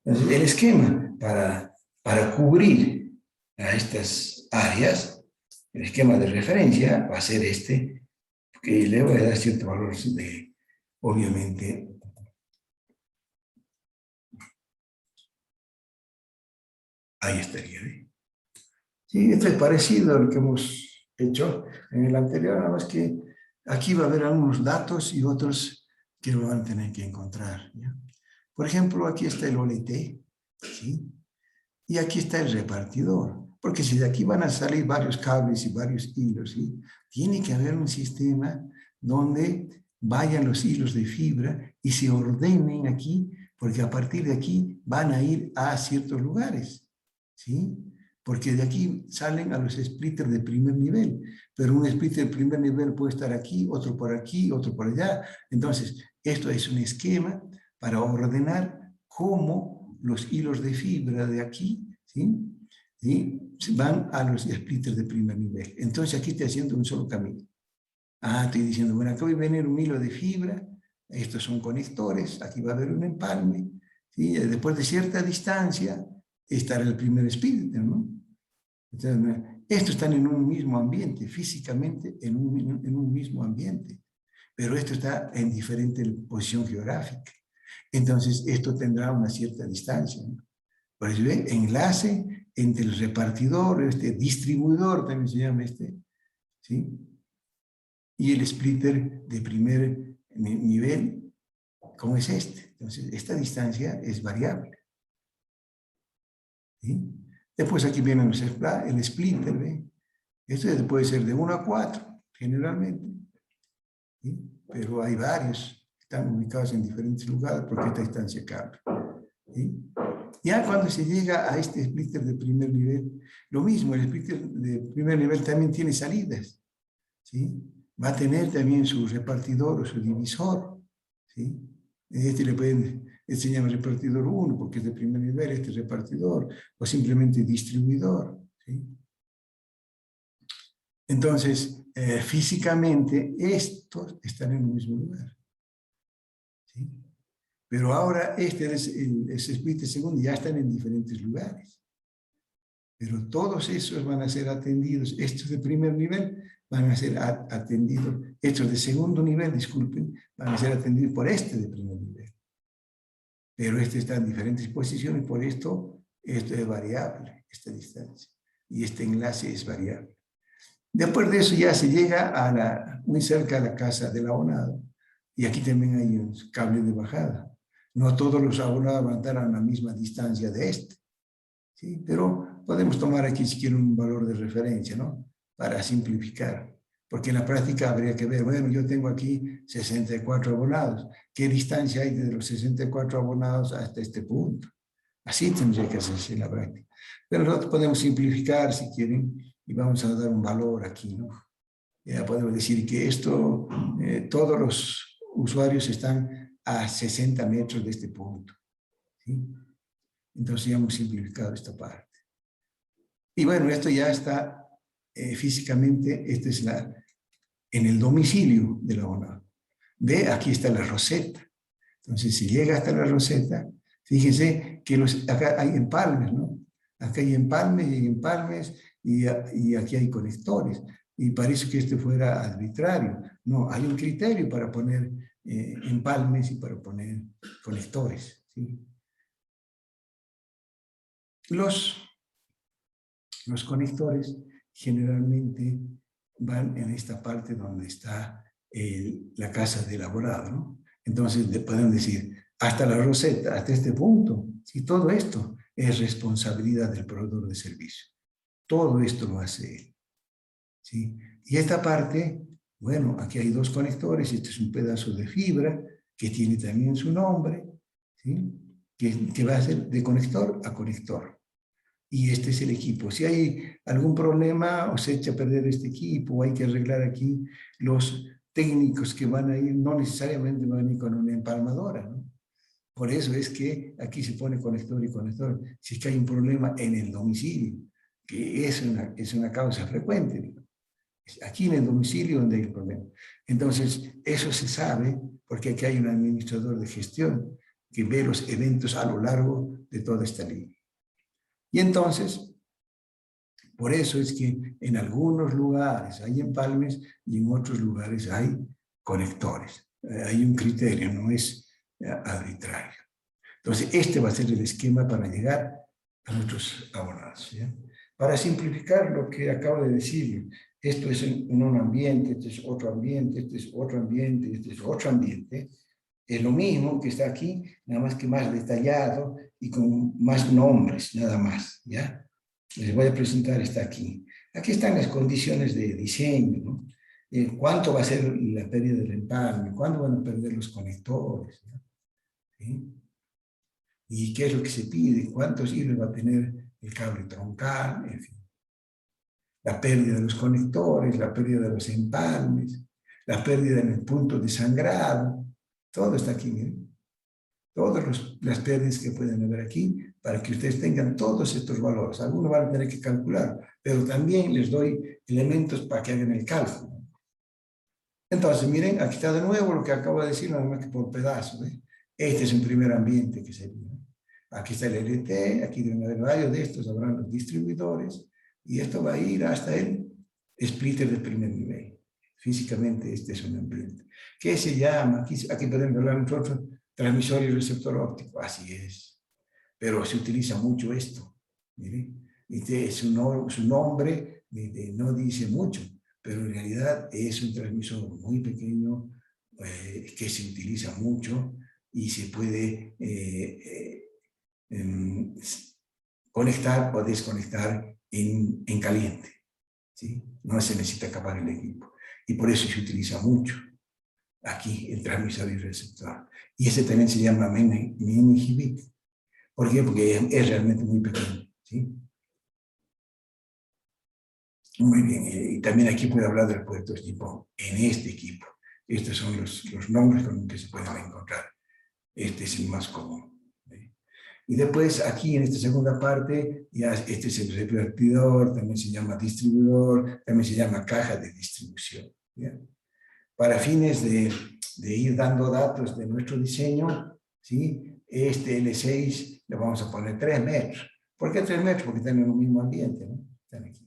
Entonces, el esquema para cubrir a estas áreas, el esquema de referencia va a ser este, que le voy a dar cierto valor de, obviamente, ahí estaría. Sí, esto es parecido a lo que hemos hecho en el anterior, nada más que aquí va a haber algunos datos y otros que lo van a tener que encontrar, ¿ya? Por ejemplo, aquí está el OLT, ¿sí? Y aquí está el repartidor, porque si de aquí van a salir varios cables y varios hilos, ¿sí? Tiene que haber un sistema donde vayan los hilos de fibra y se ordenen aquí, porque a partir de aquí van a ir a ciertos lugares, ¿sí? Porque de aquí salen a los splitters de primer nivel, pero un splitter de primer nivel puede estar aquí, otro por allá. Entonces, esto es un esquema para ordenar cómo los hilos de fibra de aquí, ¿sí? ¿Sí? Van a los splitters de primer nivel. Entonces aquí estoy haciendo un solo camino. Estoy diciendo, bueno, acá va a venir un hilo de fibra, estos son conectores, aquí va a haber un empalme, ¿sí? Después de cierta distancia estará el primer splitter, ¿no? Entonces, estos están en un mismo ambiente, físicamente en un mismo ambiente, pero esto está en diferente posición geográfica. Entonces, esto tendrá una cierta distancia, ¿no? Por eso, ¿ve? Enlace entre el repartidor, este distribuidor también se llama ¿sí? Y el splitter de primer nivel, ¿cómo es este? Entonces, esta distancia es variable, ¿sí? Después aquí viene el splitter, ¿ve? Esto puede ser de 1 a 4, generalmente, ¿sí? Pero hay varios que están ubicados en diferentes lugares porque esta distancia cambia, ¿sí? Ya cuando se llega a este splitter de primer nivel, lo mismo, el splitter de primer nivel también tiene salidas, ¿sí? Va a tener también su repartidor o su divisor, ¿sí? Este se llama repartidor 1 porque es de primer nivel, este repartidor, o simplemente distribuidor, ¿sí? Entonces, físicamente, estos están en el mismo lugar, ¿sí? Pero ahora el splitter segundo ya están en diferentes lugares. Pero todos esos van a ser atendidos, estos de primer nivel van a ser atendidos, estos de segundo nivel, disculpen, van a ser atendidos por este de primer nivel. Pero este está en diferentes posiciones, por esto es variable, esta distancia. Y este enlace es variable. Después de eso ya se llega muy cerca a la casa del abonado. Y aquí también hay un cable de bajada. No todos los abonados van a estar a la misma distancia de este, ¿sí? Pero podemos tomar aquí si quieren un valor de referencia, ¿no? Para simplificar. Porque en la práctica habría que ver, bueno, yo tengo aquí 64 abonados. ¿Qué distancia hay de los 64 abonados hasta este punto? Así tendría que hacerse en la práctica. Pero nosotros podemos simplificar si quieren y vamos a dar un valor aquí, ¿no? Ya podemos decir que esto, todos los usuarios están a 60 metros de este punto, ¿sí? Entonces ya hemos simplificado esta parte. Y bueno, esto ya está físicamente, esta es en el domicilio del abonado. Ve, aquí está la roseta. Entonces, si llega hasta la roseta, fíjense que acá hay empalmes, ¿no? Acá hay empalmes y aquí hay conectores. Y parece que esto fuera arbitrario. No, hay un criterio para poner empalmes y para poner conectores, ¿sí? Los conectores generalmente van en esta parte donde está la casa del abonado, ¿no? Entonces pueden decir, hasta la roseta, hasta este punto, y todo esto es responsabilidad del proveedor de servicio. Todo esto lo hace él, ¿sí? Y esta parte, bueno, aquí hay dos conectores, este es un pedazo de fibra que tiene también su nombre, ¿sí? Que va a ser de conector a conector. Y este es el equipo. Si hay algún problema o se echa a perder este equipo, hay que arreglar aquí, los técnicos que van a ir no necesariamente van a ir con una empalmadora, ¿no? Por eso es que aquí se pone conector y conector. Si es que hay un problema en el domicilio, que es una causa frecuente, ¿no? Aquí en el domicilio donde hay el problema. Entonces, eso se sabe porque aquí hay un administrador de gestión que ve los eventos a lo largo de toda esta línea. Y entonces, por eso es que en algunos lugares hay empalmes y en otros lugares hay conectores. Hay un criterio, no es arbitrario. Entonces, este va a ser el esquema para llegar a nuestros abonados, ¿ya? Para simplificar lo que acabo de decir, esto es en un ambiente, este es otro ambiente, este es otro ambiente, este es otro ambiente. Es lo mismo que está aquí, nada más que más detallado y con más nombres, nada más, ¿ya? Les voy a presentar, está aquí. Aquí están las condiciones de diseño, ¿no? ¿Cuánto va a ser la pérdida del empalme? ¿Cuándo van a perder los conectores? ¿No? ¿Sí? ¿Y qué es lo que se pide? ¿Cuántos hilos va a tener el cable troncal? En fin. La pérdida de los conectores, la pérdida de los empalmes, la pérdida en el punto de sangrado. Todo está aquí, miren. Todas las pérdidas que pueden haber aquí, para que ustedes tengan todos estos valores. Algunos van a tener que calcular, pero también les doy elementos para que hagan el cálculo. Entonces, miren, aquí está de nuevo lo que acabo de decir, nada más que por pedazos, ¿eh? Este es un primer ambiente que sería. Aquí está el LT, aquí deben haber varios de estos, habrán los distribuidores, y esto va a ir hasta el splitter de primer nivel. Físicamente este es un ambiente. ¿Qué se llama? Aquí podemos hablar nosotros, transmisor y receptor óptico, así es. Pero se utiliza mucho esto. Miren, su nombre no dice mucho, pero en realidad es un transmisor muy pequeño que se utiliza mucho y se puede conectar o desconectar en caliente, ¿sí? No se necesita acabar el equipo. Y por eso se utiliza mucho aquí el transmisor y receptor. Y ese también se llama mini gigabit. ¿Por qué? Porque es realmente muy pequeño, ¿sí? Muy bien. Y también aquí puedo hablar del puerto tipo en este equipo. Estos son los nombres con los que se pueden encontrar. Este es el más común. Y después aquí en esta segunda parte, ya este es el repartidor, también se llama distribuidor, también se llama caja de distribución, ¿ya? Para fines de ir dando datos de nuestro diseño, ¿sí? Este L6 le vamos a poner 3 metros. ¿Por qué 3 metros? Porque están en el mismo ambiente, ¿no? Están aquí.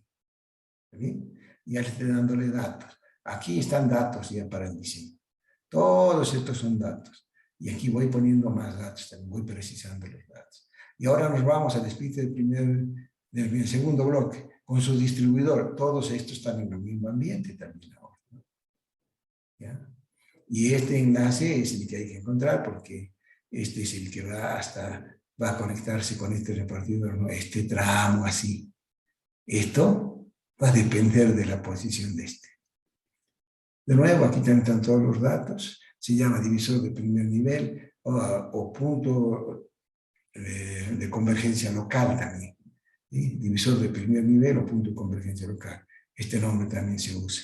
¿Sí? Y ya le estoy dándole datos. Aquí están datos ya para el diseño. Todos estos son datos. Y aquí voy poniendo más datos, también voy precisando los datos. Y ahora nos vamos al splitter del segundo bloque, con su distribuidor. Todos estos están en el mismo ambiente también ahora, ¿no? ¿Ya? Y este enlace es el que hay que encontrar porque este es el que va a conectarse con este repartidor, ¿no? Este tramo así. Esto va a depender de la posición de este. De nuevo, aquí están todos los datos. Se llama divisor de primer nivel o punto de convergencia local también. ¿Sí? Divisor de primer nivel o punto de convergencia local. Este nombre también se usa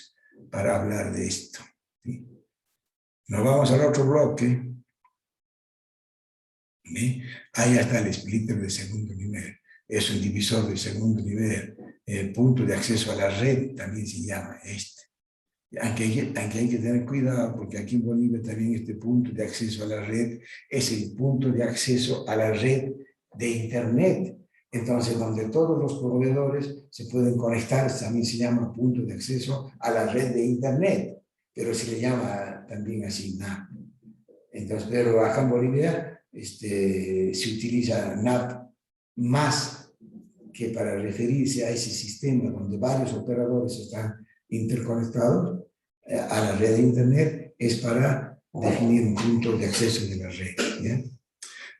para hablar de esto. ¿Sí? Nos vamos al otro bloque. ¿Sí? Ahí está el splitter de segundo nivel. Es un divisor de segundo nivel. El punto de acceso a la red también se llama este. Aunque hay que tener cuidado, porque aquí en Bolivia también este punto de acceso a la red es el punto de acceso a la red de Internet. Entonces, donde todos los proveedores se pueden conectar, también se llama punto de acceso a la red de Internet, pero se le llama también así NAP. Entonces, pero acá en Bolivia se utiliza NAP más que para referirse a ese sistema donde varios operadores están interconectados a la red de Internet, es para definir un punto de acceso de la red. ¿Ya?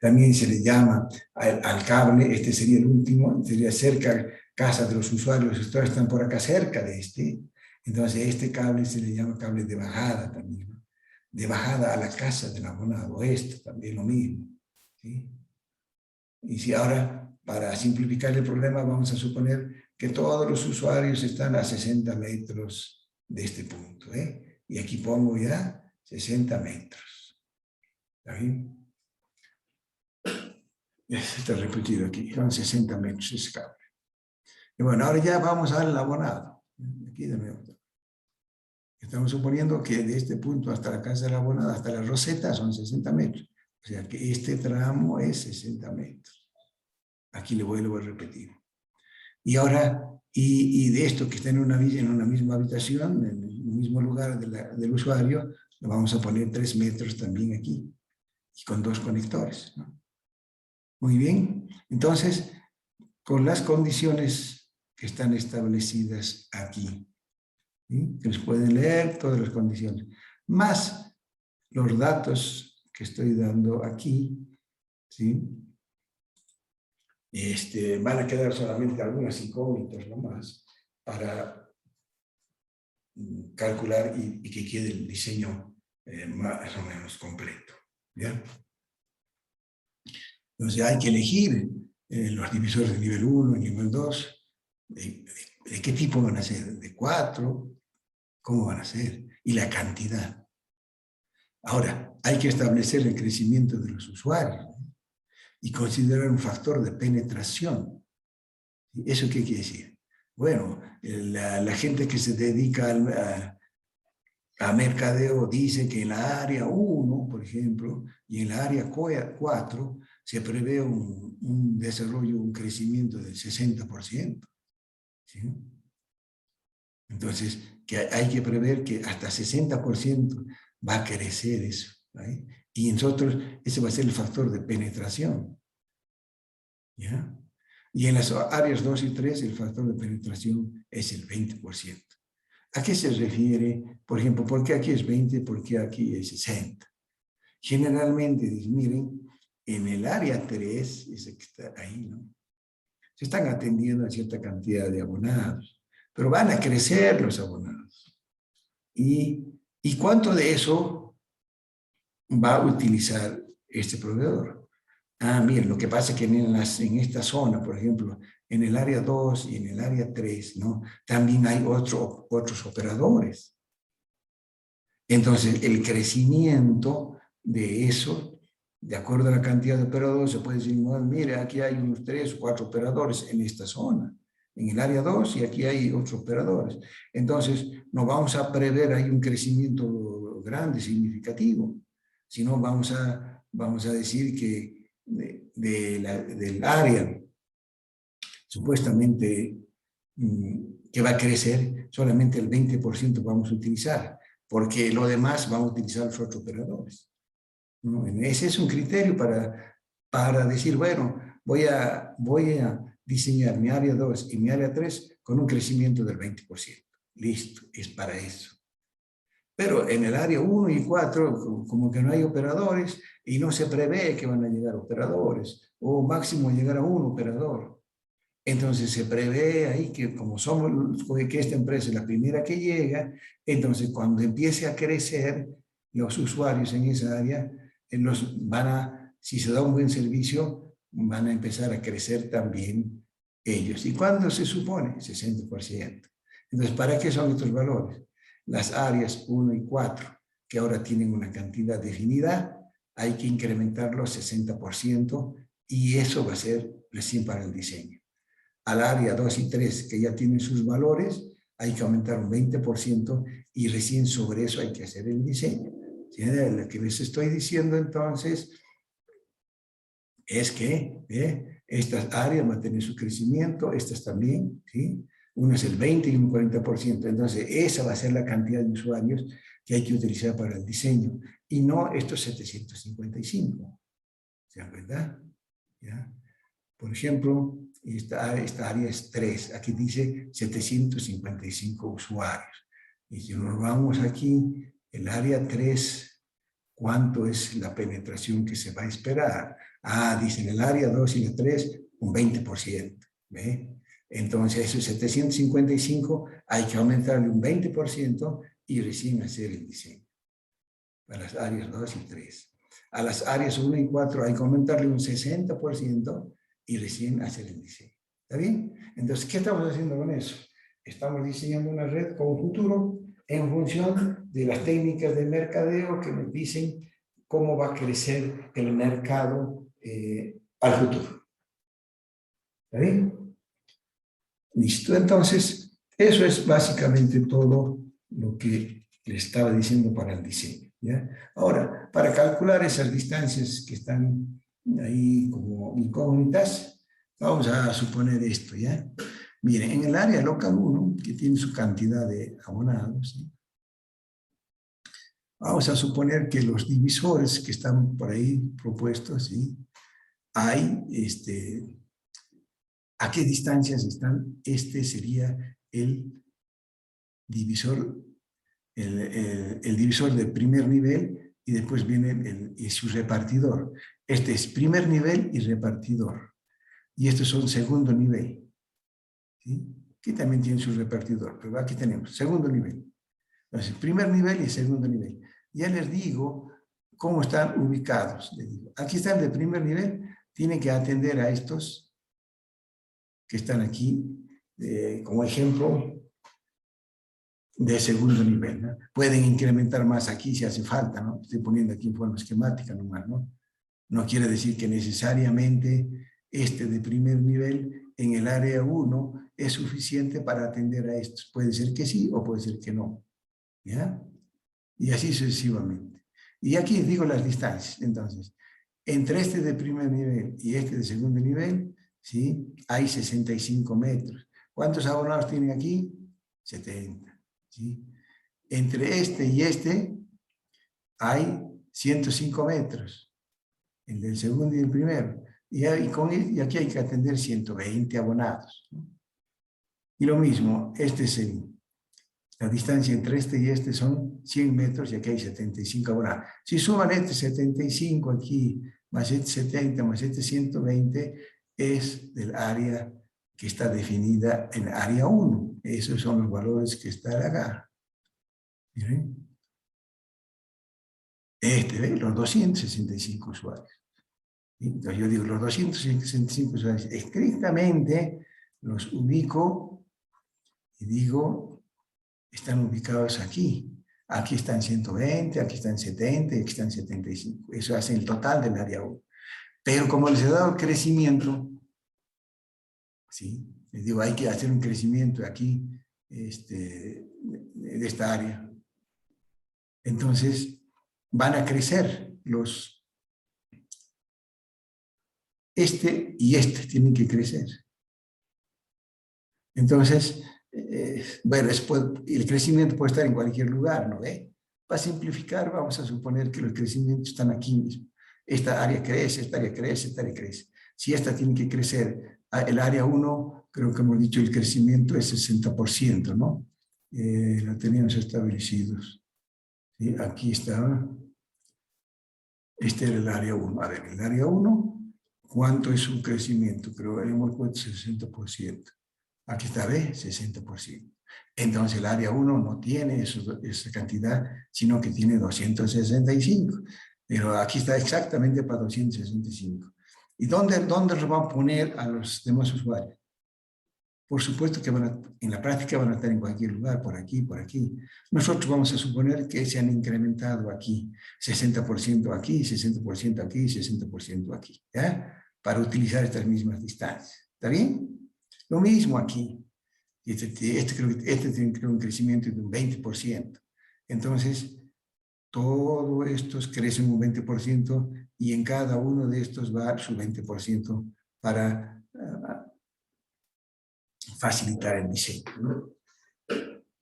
También se le llama al cable, este sería el último, sería cerca, casa de los usuarios, todos están por acá cerca de este. Entonces este cable se le llama cable de bajada también, ¿no? De bajada a la casa del abonado, esto también lo mismo. ¿Sí? Y si ahora, para simplificar el problema, vamos a suponer que todos los usuarios están a 60 metros de este punto, ¿eh? Y aquí pongo ya 60 metros. ¿Está bien? Está repetido aquí, son 60 metros ese cable. Y bueno, ahora ya vamos al abonado. Aquí de nuevo. Estamos suponiendo que de este punto hasta la casa del abonado, hasta la roseta, son 60 metros. O sea que este tramo es 60 metros. Aquí le voy a repetir. Y ahora, y de esto que está en una misma habitación, en el mismo lugar del usuario, lo vamos a poner 3 metros también aquí, y con 2 conectores, ¿no? Muy bien, entonces, con las condiciones que están establecidas aquí, ¿sí? Que les pueden leer todas las condiciones, más los datos que estoy dando aquí, ¿sí? Van a quedar solamente algunas incógnitas nomás para calcular y que quede el diseño más o menos completo. ¿Ya? Entonces hay que elegir los divisores de nivel 1 y nivel 2, de qué tipo van a ser, de 4, cómo van a ser, y la cantidad. Ahora, hay que establecer el crecimiento de los usuarios, ¿no? Y considerar un factor de penetración. ¿Eso qué quiere decir? Bueno, la gente que se dedica a mercadeo dice que en la área 1, por ejemplo, y en la área 4 se prevé un desarrollo, un crecimiento del 60%. ¿Sí? Entonces, que hay que prever que hasta 60% va a crecer eso. ¿Sí? Y nosotros, ese va a ser el factor de penetración. ¿Ya? Y en las áreas 2 y 3, el factor de penetración es el 20%. ¿A qué se refiere? Por ejemplo, ¿por qué aquí es 20? ¿Por qué aquí es 60? Generalmente, miren, en el área 3, ese que está ahí, ¿no? Se están atendiendo a cierta cantidad de abonados, pero van a crecer los abonados. ¿Y cuánto de eso va a utilizar este proveedor? Miren, lo que pasa es que en esta zona, por ejemplo, en el área 2 y en el área 3, ¿no? También hay otros operadores. Entonces, el crecimiento de eso, de acuerdo a la cantidad de operadores, se puede decir, no, mire, aquí hay unos 3 o 4 operadores en esta zona, en el área 2, y aquí hay otros operadores. Entonces, no vamos a prever ahí un crecimiento grande, significativo, sino vamos a decir que del área supuestamente que va a crecer, solamente el 20% vamos a utilizar, porque lo demás vamos a utilizar los otros operadores, ¿no? Ese es un criterio para decir, bueno, voy a diseñar mi área 2 y mi área 3 con un crecimiento del 20%. Listo, es para eso. Pero en el área 1 y 4, como que no hay operadores y no se prevé que van a llegar operadores, o máximo llegar a un operador. Entonces se prevé ahí que como somos, que esta empresa es la primera que llega, entonces cuando empiece a crecer los usuarios en esa área, si se da un buen servicio, van a empezar a crecer también ellos. ¿Y cuándo se supone? 60%. Entonces, ¿para qué son estos valores? Las áreas 1 y 4, que ahora tienen una cantidad definida, hay que incrementarlo a 60% y eso va a ser recién para el diseño. Al área 2 y 3, que ya tienen sus valores, hay que aumentar un 20% y recién sobre eso hay que hacer el diseño. ¿Sí? Lo que les estoy diciendo entonces es que estas áreas van a tener su crecimiento, estas también, ¿sí? Uno es el 20 y un 40%. Entonces, esa va a ser la cantidad de usuarios que hay que utilizar para el diseño y no estos 755. ¿Se dan cuenta? ¿Ya? Por ejemplo, esta área es 3. Aquí dice 755 usuarios. Y si nos vamos aquí, el área 3, ¿cuánto es la penetración que se va a esperar? Dice en el área 2 y la 3, un 20%. ¿Ve? Entonces, esos 755 hay que aumentarle un 20% y recién hacer el diseño. Para las áreas 2 y 3. A las áreas 1 y 4 hay que aumentarle un 60% y recién hacer el diseño. ¿Está bien? Entonces, ¿qué estamos haciendo con eso? Estamos diseñando una red con futuro en función de las técnicas de mercadeo que nos dicen cómo va a crecer el mercado al futuro. ¿Está bien? Listo. Entonces, eso es básicamente todo lo que le estaba diciendo para el diseño. ¿Ya? Ahora, para calcular esas distancias que están ahí como incógnitas, vamos a suponer esto, ¿ya? Miren, en el área local 1, que tiene su cantidad de abonados, ¿sí? Vamos a suponer que los divisores que están por ahí propuestos, ¿sí? Hay, ¿a qué distancias están? Este sería el divisor, el divisor de primer nivel y después viene su repartidor. Este es primer nivel y repartidor. Y estos son segundo nivel. ¿Sí? Aquí también tiene su repartidor, pero aquí tenemos segundo nivel. Entonces, primer nivel y segundo nivel. Ya les digo cómo están ubicados. Les digo, aquí está el de primer nivel, tienen que atender a estos que están aquí, como ejemplo, de segundo nivel, ¿no? Pueden incrementar más aquí si hace falta, ¿no? Estoy poniendo aquí en forma esquemática nomás, ¿no? No quiere decir que necesariamente este de primer nivel en el área 1 es suficiente para atender a estos. Puede ser que sí o puede ser que no, ¿ya? Y así sucesivamente. Y aquí digo las distancias, entonces, entre este de primer nivel y este de segundo nivel, ¿sí? Hay 65 metros. ¿Cuántos abonados tienen aquí? 70. ¿Sí? Entre este y este hay 105 metros, el del segundo y el primero. Y aquí hay que atender 120 abonados. ¿No? Y lo mismo, la distancia entre este y este son 100 metros y aquí hay 75 abonados. Si suman este 75 aquí, más este 70, más este 120, es del área que está definida en área 1. Esos son los valores que están acá. ¿Miren? Los 265 usuarios. Entonces yo digo, los 265 usuarios, estrictamente los ubico y digo, están ubicados aquí. Aquí están 120, aquí están 70, aquí están 75. Eso hace el total del área 1. Pero como les he dado el crecimiento, ¿sí? Les digo, hay que hacer un crecimiento aquí, de esta área. Entonces, van a crecer este y este tienen que crecer. Entonces, bueno, el crecimiento puede estar en cualquier lugar, ¿no ve? Para simplificar, vamos a suponer que los crecimientos están aquí mismo. Esta área crece, esta área crece, esta área crece. Si esta tiene que crecer, el área 1, creo que hemos dicho el crecimiento es 60%, ¿no? Lo teníamos establecidos. ¿Sí? Aquí está. Este era el área 1. A ver, el área 1 ¿Cuánto es su crecimiento? Pero hemos puesto 60%. Aquí está, ¿ve? 60%. Entonces el área 1 no tiene esa cantidad, sino que tiene 265. Pero aquí está exactamente para 265. ¿Y dónde lo van a poner a los demás usuarios? Por supuesto que en la práctica van a estar en cualquier lugar, por aquí, por aquí. Nosotros vamos a suponer que se han incrementado aquí, 60% aquí, 60% aquí, 60% aquí, ¿ya? Para utilizar estas mismas distancias. ¿Está bien? Lo mismo aquí. Este tiene un crecimiento de un 20%. Entonces, todos estos crecen un 20% y en cada uno de estos va su 20% para facilitar el diseño, ¿no?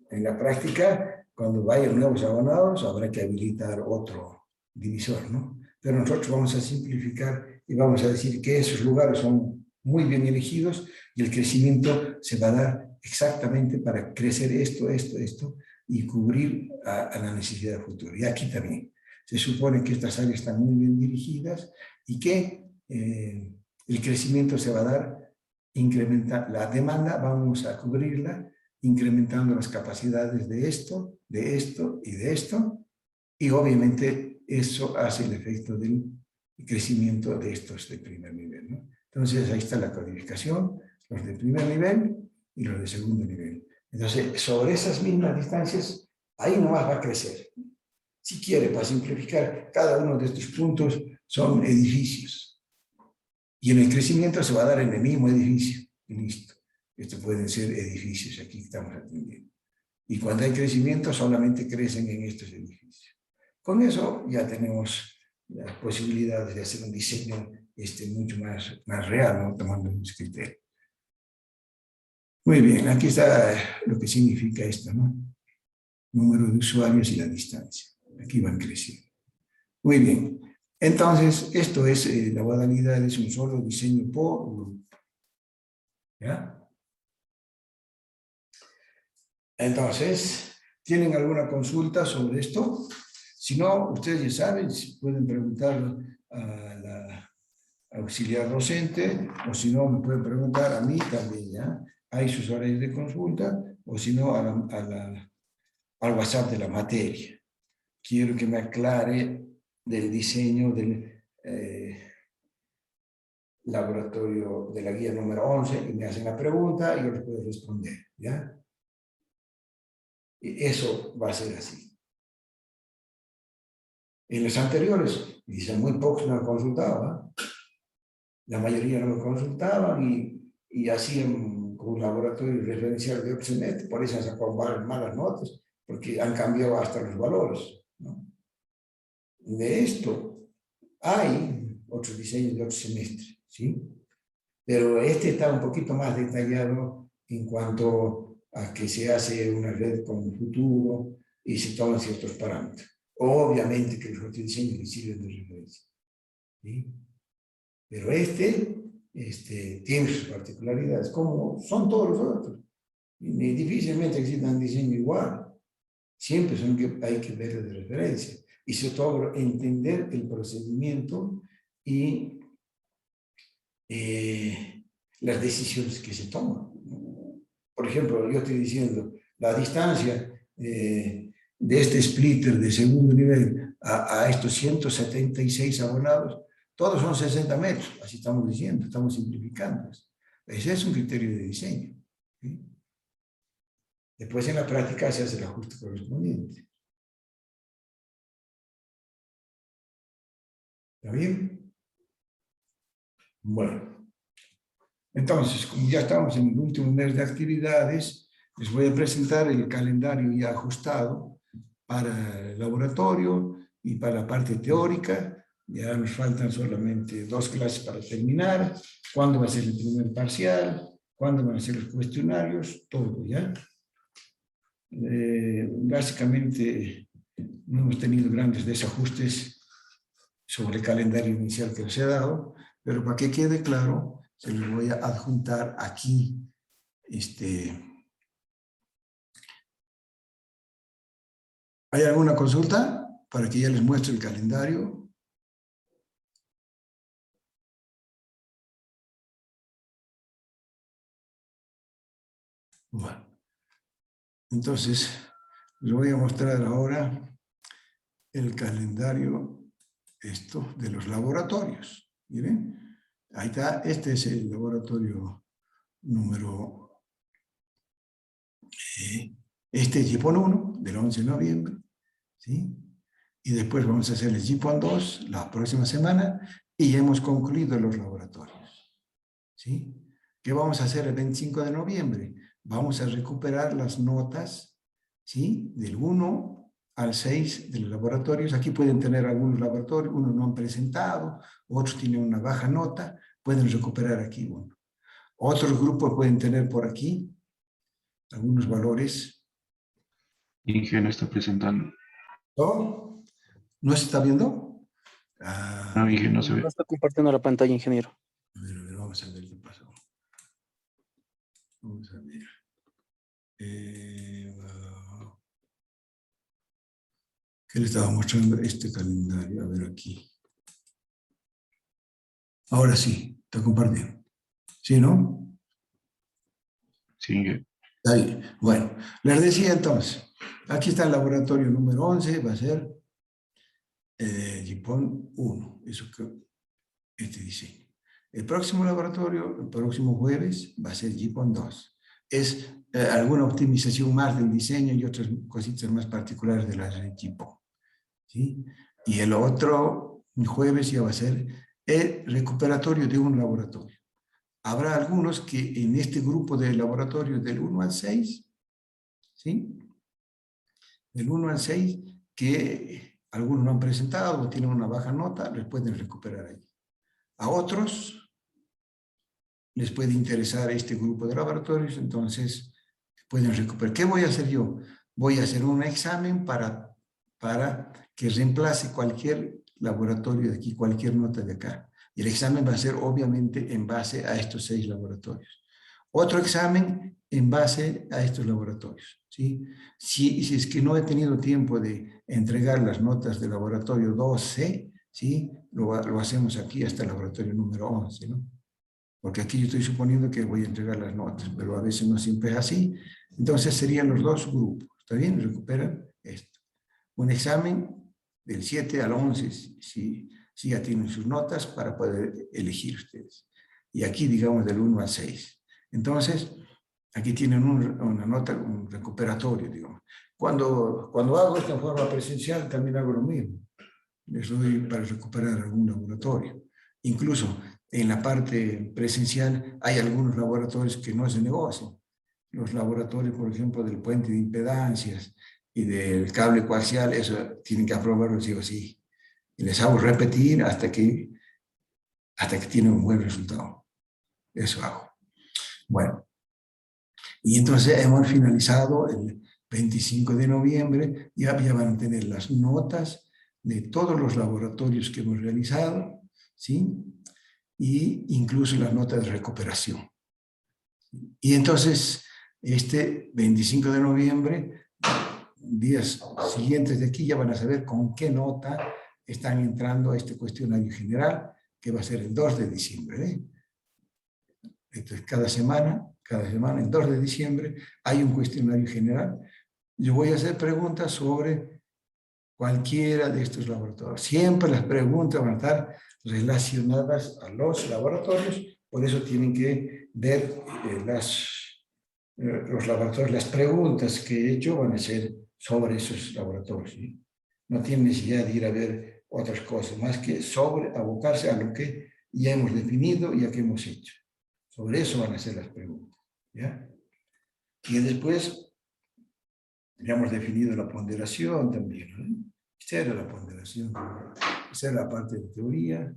En la práctica, cuando vayan nuevos abonados, habrá que habilitar otro divisor, ¿no? Pero nosotros vamos a simplificar y vamos a decir que esos lugares son muy bien elegidos y el crecimiento se va a dar exactamente para crecer esto y cubrir a la necesidad futura. Y aquí también se supone que estas áreas están muy bien dirigidas y que el crecimiento se va a dar incrementar la demanda, vamos a cubrirla incrementando las capacidades de esto y de esto, y obviamente eso hace el efecto del crecimiento de estos de primer nivel, ¿no? Entonces ahí está la codificación, los de primer nivel y los de segundo nivel. Entonces sobre esas mismas distancias, ahí nomás va a crecer. Si quiere, para simplificar, cada uno de estos puntos son edificios. Y en el crecimiento se va a dar en el mismo edificio. Y listo. Estos pueden ser edificios, aquí estamos atendiendo. Y cuando hay crecimiento, solamente crecen en estos edificios. Con eso ya tenemos las posibilidades de hacer un diseño mucho más real, ¿no? Tomando los criterios. Muy bien, aquí está lo que significa esto, ¿no? Número de usuarios y la distancia. Aquí van creciendo. Muy bien. Entonces, esto es, la modalidad es un solo diseño por grupo. ¿Ya? Entonces, ¿tienen alguna consulta sobre esto? Si no, ustedes ya saben, pueden preguntar a la auxiliar docente, o si no, me pueden preguntar a mí también, ¿ya? Hay sus horarios de consulta, o si no, al WhatsApp de la materia. Quiero que me aclare del diseño del laboratorio de la guía número 11, y me hacen la pregunta y yo les puedo responder, ¿ya? Y eso va a ser así. En los anteriores, dicen, muy pocos me consultaban, la mayoría no me consultaban y hacían con un laboratorio referencial de Oxenet, por eso han sacado malas notas, porque han cambiado hasta los valores, ¿no? De esto hay otros diseños de otro semestre, ¿sí? Pero este está un poquito más detallado en cuanto a que se hace una red con futuro y se toman ciertos parámetros. Obviamente que los otros diseños le sirven de referencia, ¿sí? Pero tiene sus particularidades, como son todos los otros. Y difícilmente exista un diseño igual. Siempre hay que ver de referencia. Y sobre todo entender el procedimiento y las decisiones que se toman. Por ejemplo, yo estoy diciendo, la distancia de este splitter de segundo nivel a estos 176 abonados, todos son 60 metros, así estamos diciendo, estamos simplificando. Ese es un criterio de diseño, ¿sí? Después en la práctica se hace el ajuste correspondiente. ¿Está bien? Bueno, entonces, como ya estamos en el último mes de actividades, les voy a presentar el calendario ya ajustado para el laboratorio y para la parte teórica. Ya nos faltan solamente 2 clases para terminar. ¿Cuándo va a ser el primer parcial? ¿Cuándo van a ser los cuestionarios? Todo, ¿ya? Básicamente, no hemos tenido grandes desajustes sobre el calendario inicial que les he dado, pero para que quede claro, se los voy a adjuntar aquí. ¿Hay alguna consulta para que ya les muestre el calendario? Bueno, entonces les voy a mostrar ahora el calendario de los laboratorios. Miren, ahí está, este es el laboratorio número, este es GIPON 1 del 11 de noviembre, ¿sí? Y después vamos a hacer el GIPON 2 la próxima semana y ya hemos concluido los laboratorios, ¿sí? ¿Qué vamos a hacer el 25 de noviembre? Vamos a recuperar las notas, ¿sí? Del 1 al 6 de los laboratorios. Aquí pueden tener algunos laboratorios, unos no han presentado, otros tienen una baja nota, pueden recuperar aquí uno. Otros grupos pueden tener por aquí algunos valores. Inge no está presentando. ¿No? ¿No se está viendo? No, Inge no se ve. No está compartiendo la pantalla, ingeniero. A ver, vamos a ver qué pasó. Vamos a ver. ¿Qué le estaba mostrando este calendario? A ver aquí. Ahora sí, está compartiendo. ¿Sí, no? Sí, Inge. Ahí. Bueno, les decía entonces, aquí está el laboratorio número 11, va a ser GIPON 1, eso que este diseño. El próximo laboratorio, el próximo jueves, va a ser GIPON 2. Es alguna optimización más del diseño y otras cositas más particulares de la red GIPON. ¿Sí? Y el otro jueves ya va a ser el recuperatorio de un laboratorio. Habrá algunos que en este grupo de laboratorios del 1 al 6, ¿sí? Del 1 al 6, que algunos no han presentado o tienen una baja nota, les pueden recuperar ahí. A otros les puede interesar este grupo de laboratorios, entonces pueden recuperar. ¿Qué voy a hacer yo? Voy a hacer un examen para que reemplace cualquier laboratorio de aquí, cualquier nota de acá. Y el examen va a ser obviamente en base a estos 6 laboratorios. Otro examen en base a estos laboratorios, ¿sí? Si es que no he tenido tiempo de entregar las notas del laboratorio 2C, ¿sí? Lo hacemos aquí hasta el laboratorio número 11, ¿no? Porque aquí yo estoy suponiendo que voy a entregar las notas, pero a veces no siempre es así. Entonces serían los dos grupos, ¿está bien? Recuperan esto. Un examen del 7 al 11, si ya tienen sus notas para poder elegir ustedes. Y aquí, digamos, del 1 al 6. Entonces, aquí tienen una nota, un recuperatorio, digamos. Cuando hago esto en forma presencial, también hago lo mismo. Les doy para recuperar algún laboratorio. Incluso en la parte presencial hay algunos laboratorios que no se negocian. Los laboratorios, por ejemplo, del puente de impedancias y del cable coaxial, eso tienen que aprobarlo sí o sí. Y les hago repetir hasta que tienen un buen resultado. Eso hago. Bueno, y entonces hemos finalizado el 25 de noviembre, ya van a tener las notas de todos los laboratorios que hemos realizado, ¿sí? Y incluso las notas de recuperación. Y entonces, este 25 de noviembre, días siguientes de aquí, ya van a saber con qué nota están entrando a este cuestionario general, que va a ser el 2 de diciembre. ¿eh? Entonces, cada semana, el 2 de diciembre, hay un cuestionario general. Yo voy a hacer preguntas sobre cualquiera de estos laboratorios. Siempre las preguntas van a estar relacionadas a los laboratorios, por eso tienen que ver los laboratorios, las preguntas que he hecho van a ser sobre esos laboratorios. ¿sí? No tienen necesidad de ir a ver otras cosas, más que abocarse a lo que ya hemos definido y a que hemos hecho. Sobre eso van a ser las preguntas. ¿ya? Y después ya hemos definido la ponderación también. ¿no? Esta era la ponderación. Esa era la parte de teoría.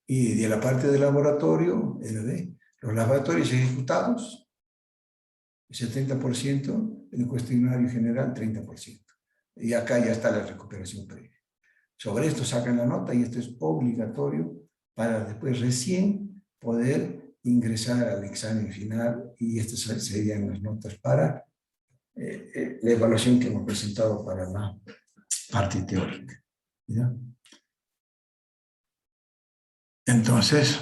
Y de la parte de laboratorio era de los laboratorios ejecutados, 70%, en el cuestionario general 30%. Y acá ya está la recuperación previa. Sobre esto sacan la nota y esto es obligatorio para después recién poder ingresar al examen final y estas serían las notas para la evaluación que hemos presentado para la parte teórica. ¿ya? Entonces,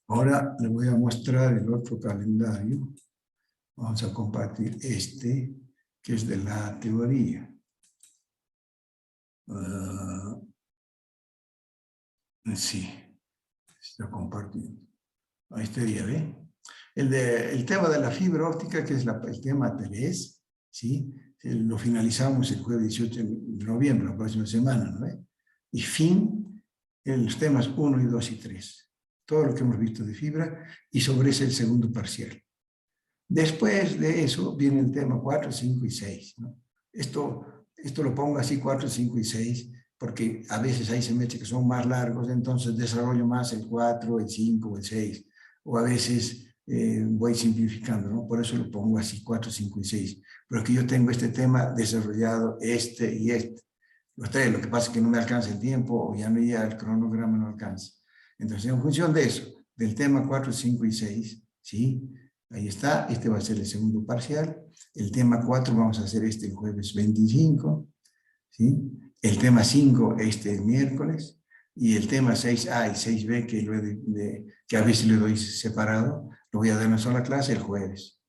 ahora les voy a mostrar el otro calendario. Vamos a compartir este, que es de la teoría. Sí, está compartiendo. Ahí estaría, ¿ve? El tema de la fibra óptica, que es el tema 3, ¿sí? Lo finalizamos el jueves 18 de noviembre, la próxima semana, ¿no? Y fin, en los temas 1 y 2 y 3. Todo lo que hemos visto de fibra, y sobre ese el segundo parcial. Después de eso viene el tema 4, 5 y 6, ¿no? Esto lo pongo así, 4, 5 y 6, porque a veces hay semestres que son más largos, entonces desarrollo más el 4, el 5, el 6, o a veces voy simplificando, ¿no? Por eso lo pongo así, 4, 5 y 6. Pero es que yo tengo este tema desarrollado, este y este. Los tres, lo que pasa es que no me alcanza el tiempo, o ya no, ya el cronograma no alcanza. Entonces, en función de eso, del tema 4, 5 y 6, ¿sí? Ahí está, este va a ser el segundo parcial. El tema 4 vamos a hacer este el jueves 25, ¿sí? El tema 5 este el miércoles, y el tema 6A y 6B, que a veces le doy separado, lo voy a dar en una sola clase el jueves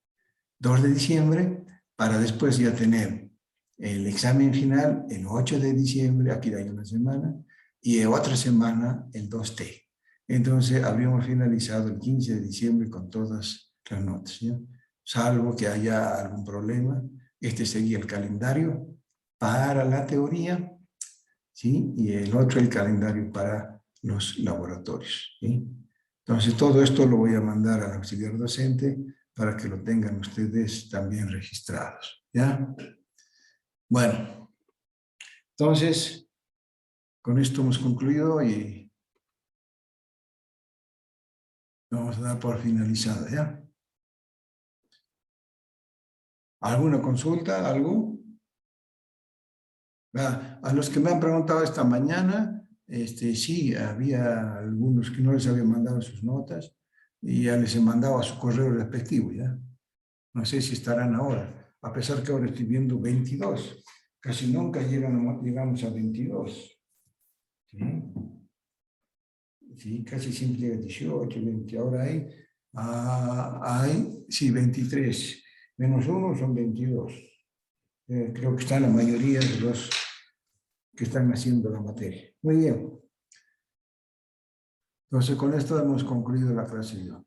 2 de diciembre, para después ya tener el examen final el 8 de diciembre, aquí hay una semana, y otra semana el 2T. Entonces habríamos finalizado el 15 de diciembre con todas las notas, ¿ya? Salvo que haya algún problema. Este sería el calendario para la teoría, ¿sí? Y el otro el calendario para los laboratorios, ¿sí? Entonces todo esto lo voy a mandar al auxiliar docente para que lo tengan ustedes también registrados, ¿ya? Bueno, entonces con esto hemos concluido y vamos a dar por finalizada, ¿ya? ¿Alguna consulta? ¿Algo? A los que me han preguntado esta mañana, sí, había algunos que no les habían mandado sus notas y ya les he mandado a su correo respectivo, ¿ya? No sé si estarán ahora, a pesar que ahora estoy viendo 22. Casi nunca llegamos a 22. ¿Sí? Sí, casi siempre llega a 18, 20. Ahora hay, sí, 23. Menos 1 son 22. Creo que están la mayoría de los que están haciendo la materia. Muy bien. Entonces, con esto hemos concluido la clase de hoy.